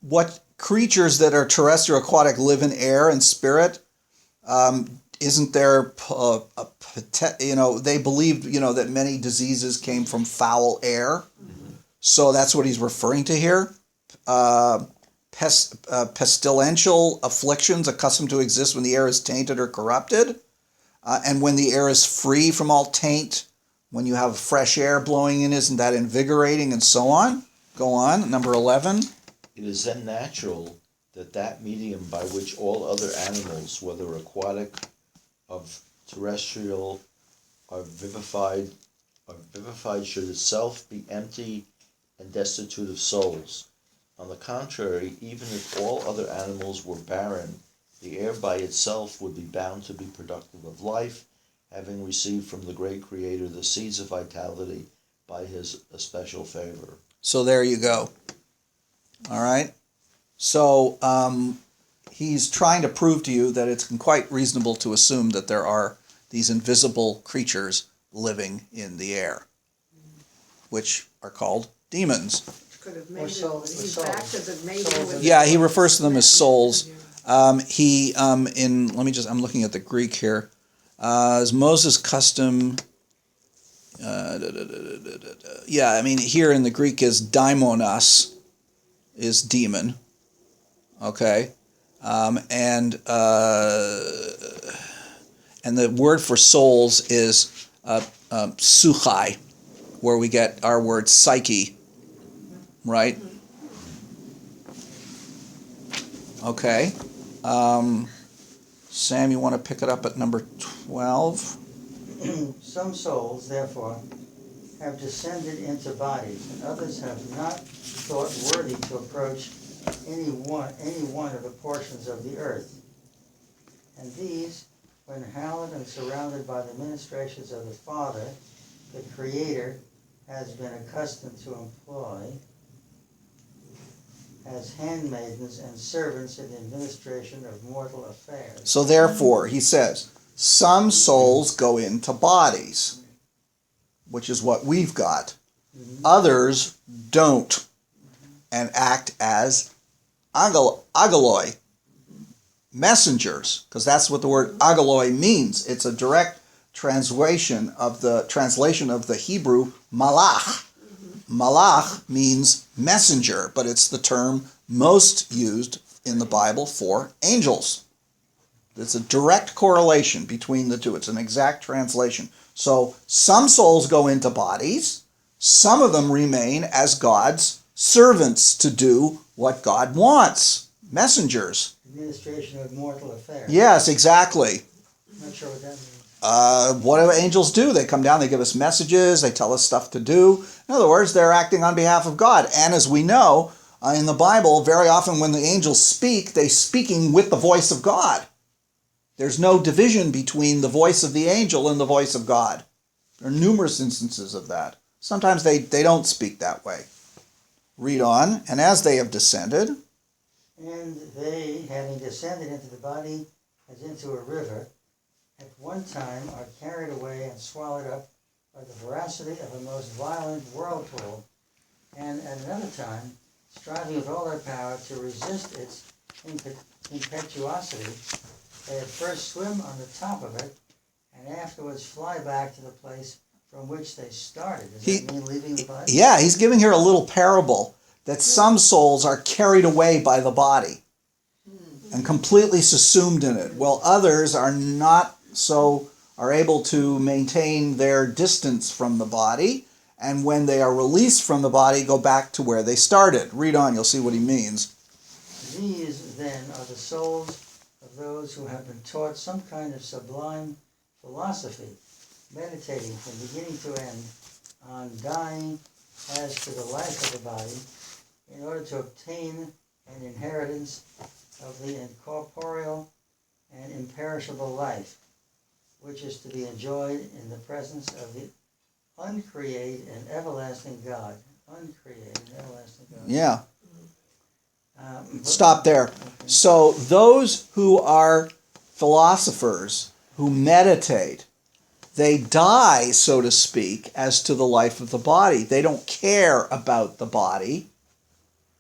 What creatures that are terrestrial, aquatic, live in air and spirit? Isn't there they believed that many diseases came from foul air? So that's what he's referring to here. Pestilential afflictions accustomed to exist when the air is tainted or corrupted. And when the air is free from all taint, when you have fresh air blowing in, isn't that invigorating, and so on? Go on, number 11. It is then natural that medium by which all other animals, whether aquatic or terrestrial, are vivified should itself be empty and destitute of souls. On the contrary, even if all other animals were barren, the air by itself would be bound to be productive of life, having received from the great Creator the seeds of vitality by his especial favor. So there you go. All right. So he's trying to prove to you that it's quite reasonable to assume that there are these invisible creatures living in the air, which are called demons. Could have Or made soul- it, or he's souls. back to the mating Souls. with. Yeah, he refers to them as souls. I'm looking at the Greek here. Is Moses' custom? Yeah, I mean here in the Greek is daimonos, is demon. Okay, and the word for souls is psyche, where we get our word psyche, right? Okay. Sam, you want to pick it up at number 12? Some souls, therefore, have descended into bodies, and others have not thought worthy to approach any one of the portions of the earth. And these, when hallowed and surrounded by the ministrations of the Father, the Creator has been accustomed to employ as handmaidens and servants in the administration of mortal affairs. So therefore, he says, some souls go into bodies, which is what we've got. Others don't, and act as agaloi, messengers, because that's what the word agaloi means. It's a direct translation of the Hebrew malach. Malach means messenger, but it's the term most used in the Bible for angels. There's a direct correlation between the two. It's an exact translation. So some souls go into bodies, some of them remain as God's servants to do what God wants. Messengers. Administration of mortal affairs. Yes, exactly. I'm not sure what that means. What do angels do? They come down, they give us messages, they tell us stuff to do. In other words, they're acting on behalf of God. And as we know, in the Bible, very often when the angels speak, they're speaking with the voice of God. There's no division between the voice of the angel and the voice of God. There are numerous instances of that. Sometimes they don't speak that way. Read on. And as they have descended, And they, having descended into the body as into a river, at one time are carried away and swallowed up by the voracity of a most violent whirlpool, and at another time, striving with all their power to resist its impetuosity, they at first swim on the top of it, and afterwards fly back to the place from which they started. Does that mean leaving the body? yeah, he's giving here a little parable that some souls are carried away by the body and completely subsumed in it, while others are not so, are able to maintain their distance from the body, and when they are released from the body, go back to where they started. Read on, you'll see what he means. These, then, are the souls of those who have been taught some kind of sublime philosophy, meditating from beginning to end on dying as to the life of the body, in order to obtain an inheritance of the incorporeal and imperishable life, which is to be enjoyed in the presence of the uncreated and everlasting God. Uncreated and everlasting God. Yeah. Stop there. So those who are philosophers, who meditate, they die, so to speak, as to the life of the body. They don't care about the body.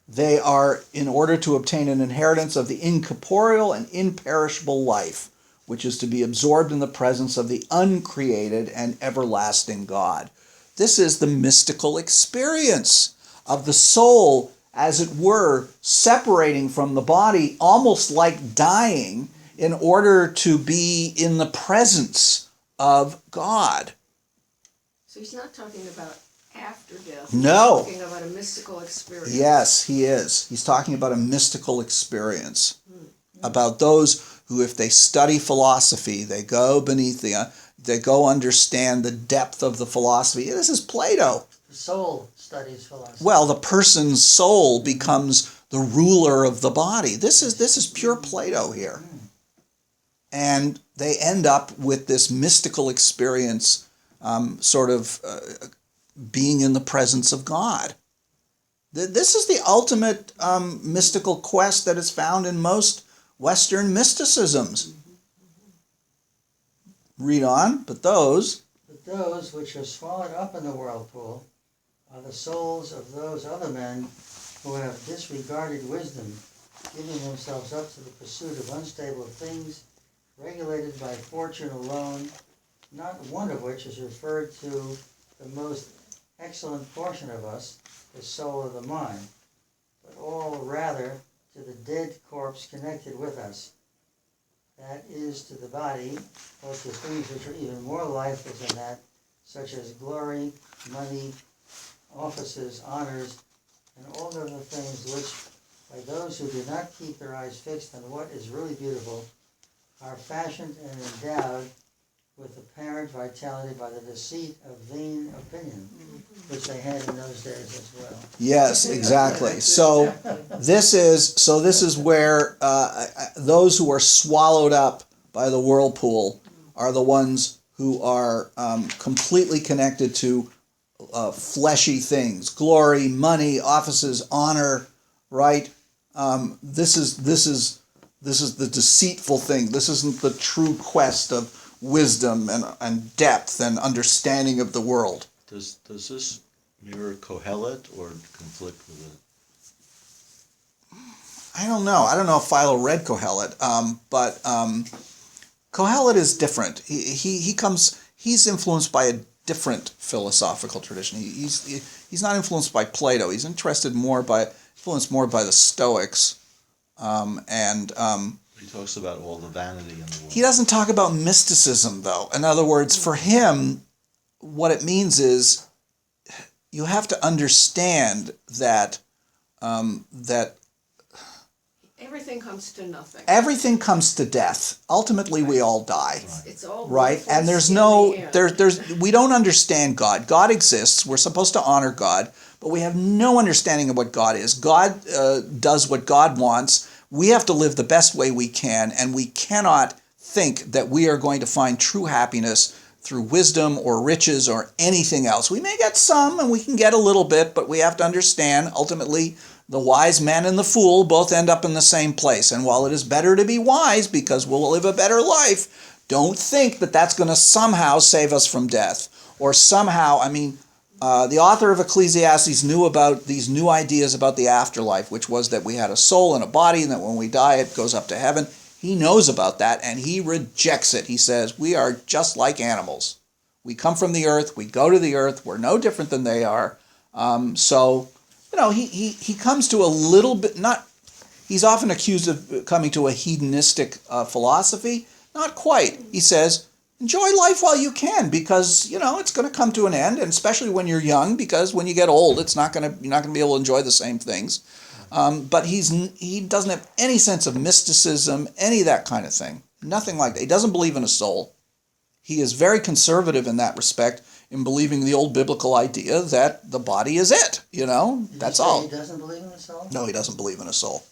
They are, in order to obtain an inheritance of the incorporeal and imperishable life, which is to be absorbed in the presence of the uncreated and everlasting God. This is the mystical experience of the soul, as it were, separating from the body, almost like dying, in order to be in the presence of God. So he's not talking about after death. No. He's talking about a mystical experience. Yes, he is. He's talking about a mystical experience. About those who, if they study philosophy, they go they go understand the depth of the philosophy. This is Plato. The soul studies philosophy. Well, the person's soul becomes the ruler of the body. This is pure Plato here. And they end up with this mystical experience, being in the presence of God. This is the ultimate mystical quest that is found in most Western mysticisms. Read on, but those which are swallowed up in the whirlpool are the souls of those other men who have disregarded wisdom, giving themselves up to the pursuit of unstable things, regulated by fortune alone, not one of which is referred to the most excellent portion of us, the soul of the mind, but all rather to the dead corpse connected with us, that is, to the body, or to things which are even more lifeless than that, such as glory, money, offices, honors, and all of the things which, by those who do not keep their eyes fixed on what is really beautiful, are fashioned and endowed with apparent vitality by the deceit of vain opinion, which they had in those days as well. yes, exactly. So this is where those who are swallowed up by the whirlpool are the ones who are completely connected to fleshy things, glory, money, offices, honor, right? This is the deceitful thing. This isn't the true quest of wisdom and depth and understanding of the world. Does this mirror Kohelet or conflict with it? I don't know. I don't know if Philo read Kohelet, but Kohelet is different. He's influenced by a different philosophical tradition. He's not influenced by Plato. He's influenced more by the Stoics, and He talks about all the vanity in the world. he doesn't talk about mysticism, though. In other words, for him, what it means is you have to understand that that Everything comes to nothing. everything comes to death. Ultimately, we all die. It's all Right, worthless and there's in no, the end. there's we don't understand God. God exists. We're supposed to honor God, but we have no understanding of what God is. God does what God wants. We have to live the best way we can, and we cannot think that we are going to find true happiness through wisdom or riches or anything else. We may get some, and we can get a little bit, but we have to understand ultimately the wise man and the fool both end up in the same place. And while it is better to be wise because we'll live a better life, don't think that that's going to somehow save us from death. Or somehow, the author of Ecclesiastes knew about these new ideas about the afterlife, which was that we had a soul and a body, and that when we die it goes up to heaven. He knows about that, and he rejects it. He says, we are just like animals. We come from the earth, we go to the earth, we're no different than they are. He comes to a little bit, he's often accused of coming to a hedonistic philosophy. Not quite. He says, enjoy life while you can, because, it's going to come to an end, and especially when you're young, because when you get old, you're not going to be able to enjoy the same things. But he doesn't have any sense of mysticism, any of that kind of thing. Nothing like that. He doesn't believe in a soul. He is very conservative in that respect, in believing the old biblical idea that the body is it. That's all. He doesn't believe in a soul? No, he doesn't believe in a soul.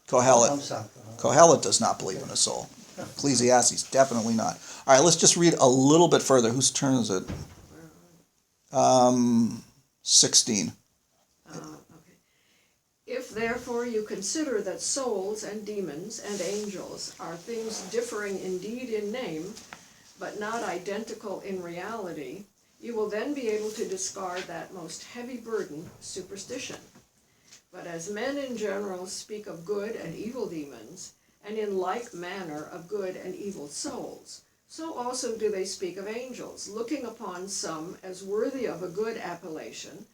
Kohelet. I'm sorry. Kohelet does not believe in a soul. Ecclesiastes, definitely not. All right, let's just read a little bit further. Whose turn is it? 16. Okay. If therefore you consider that souls and demons and angels are things differing indeed in name, but not identical in reality, you will then be able to discard that most heavy burden, superstition. But as men in general speak of good and evil demons, and in like manner of good and evil souls, so also do they speak of angels, looking upon some as worthy of a good appellation,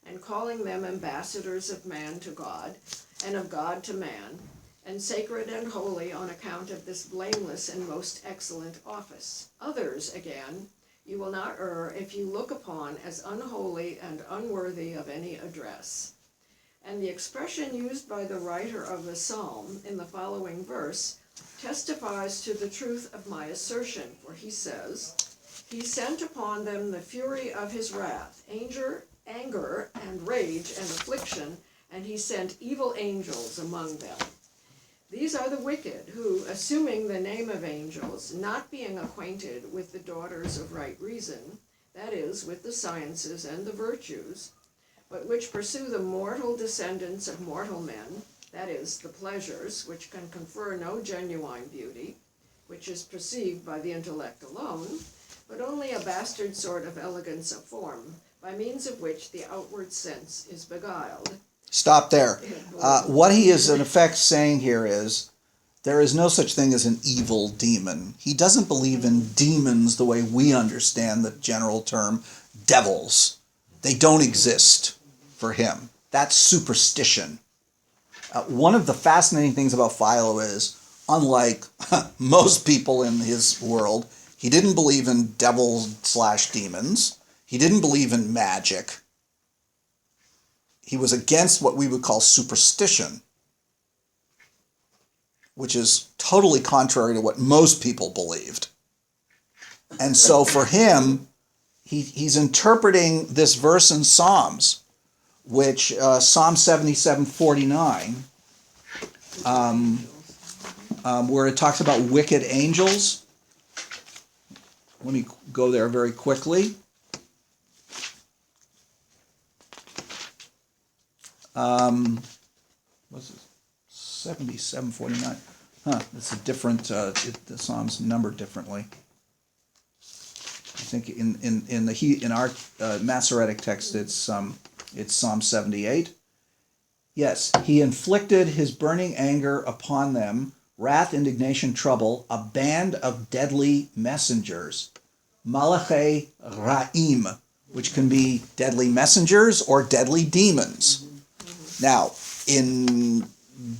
and calling them ambassadors of man to God, and of God to man, and sacred and holy on account of this blameless and most excellent office. Others, again, you will not err if you look upon as unholy and unworthy of any address. And the expression used by the writer of the psalm in the following verse testifies to the truth of my assertion, for he says, he sent upon them the fury of his wrath, anger and rage and affliction, and he sent evil angels among them. These are the wicked who, assuming the name of angels, not being acquainted with the daughters of right reason, that is, with the sciences and the virtues, but which pursue the mortal descendants of mortal men, that is, the pleasures, which can confer no genuine beauty, which is perceived by the intellect alone, but only a bastard sort of elegance of form, by means of which the outward sense is beguiled. Stop there. What he is in effect saying here is, there is no such thing as an evil demon. He doesn't believe in demons the way we understand the general term devils. They don't exist for him. That's superstition. One of the fascinating things about Philo is, unlike most people in his world, he didn't believe in devils/demons. He didn't believe in magic. He was against what we would call superstition, which is totally contrary to what most people believed. And so for him, he's interpreting this verse in Psalms, which Psalm 77:49, where it talks about wicked angels. Let me go there very quickly. What's this? 77:49. It's a different. The Psalms numbered differently. I think in our Masoretic text it's Psalm 78. Yes, he inflicted his burning anger upon them, wrath, indignation, trouble, a band of deadly messengers, Malachi Ra'im, which can be deadly messengers or deadly demons. Now, in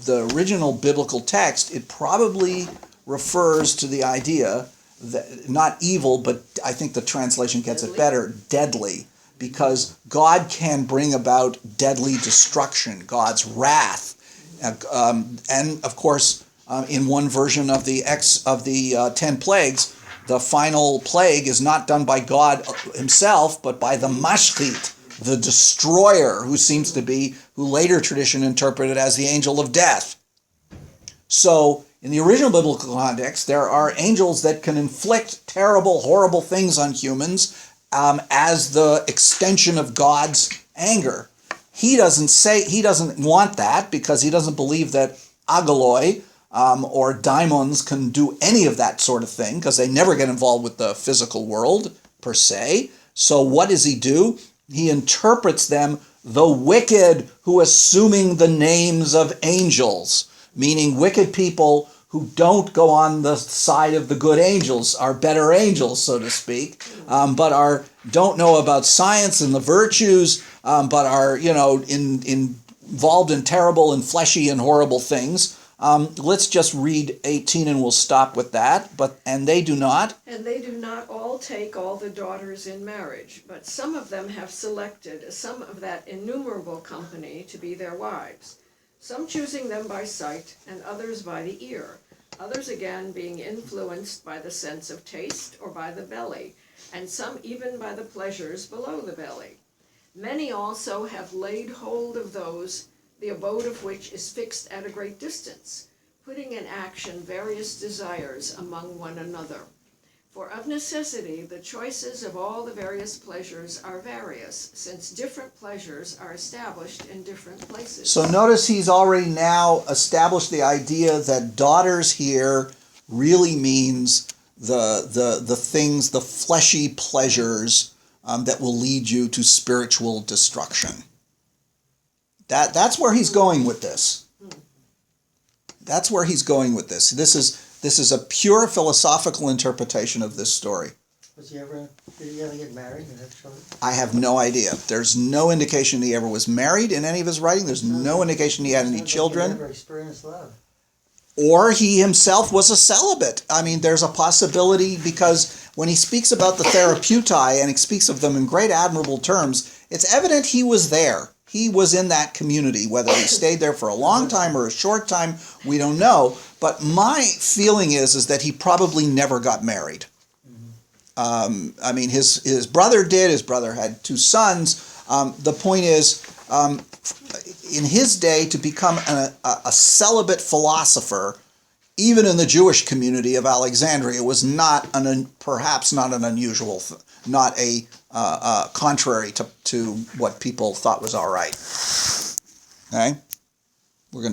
the original biblical text, it probably refers to the idea that, not evil, but I think the translation gets it better, deadly, because God can bring about deadly destruction, God's wrath. And of course, in one version of the 10 plagues, the final plague is not done by God himself, but by the mashchit, the destroyer, who later tradition interpreted as the angel of death. So, in the original biblical context, there are angels that can inflict terrible, horrible things on humans as the extension of God's anger. He doesn't want that, because he doesn't believe that agaloi or daimons can do any of that sort of thing, because they never get involved with the physical world per se. So what does he do? He interprets them, the wicked who assuming the names of angels, meaning wicked people who don't go on the side of the good angels, are better angels, so to speak, but don't know about science and the virtues, but are involved in terrible and fleshy and horrible things. Let's just read 18 and we'll stop with that. And they do not. And they do not all take all the daughters in marriage, but some of them have selected some of that innumerable company to be their wives, some choosing them by sight and others by the ear, others again being influenced by the sense of taste or by the belly, and some even by the pleasures below the belly. Many also have laid hold of those the abode of which is fixed at a great distance, putting in action various desires among one another. For of necessity the choices of all the various pleasures are various, since different pleasures are established in different places. So notice he's already now established the idea that daughters here really means the things, the fleshy pleasures that will lead you to spiritual destruction. That's where he's going with this. That's where he's going with this. This is a pure philosophical interpretation of this story. Did he ever get married and have children? I have no idea. There's no indication he ever was married in any of his writing. There's no indication he had any children. He never experienced love. Or he himself was a celibate. I mean, there's a possibility, because when he speaks about the therapeutai and he speaks of them in great admirable terms, it's evident he was there. He was in that community. Whether he stayed there for a long time or a short time, we don't know. But my feeling is that he probably never got married. I mean, his brother did. His brother had 2 sons. The point is, in his day, to become a celibate philosopher even in the Jewish community of Alexandria, was not perhaps not an unusual, not a contrary to what people thought was all right. Okay, we're going to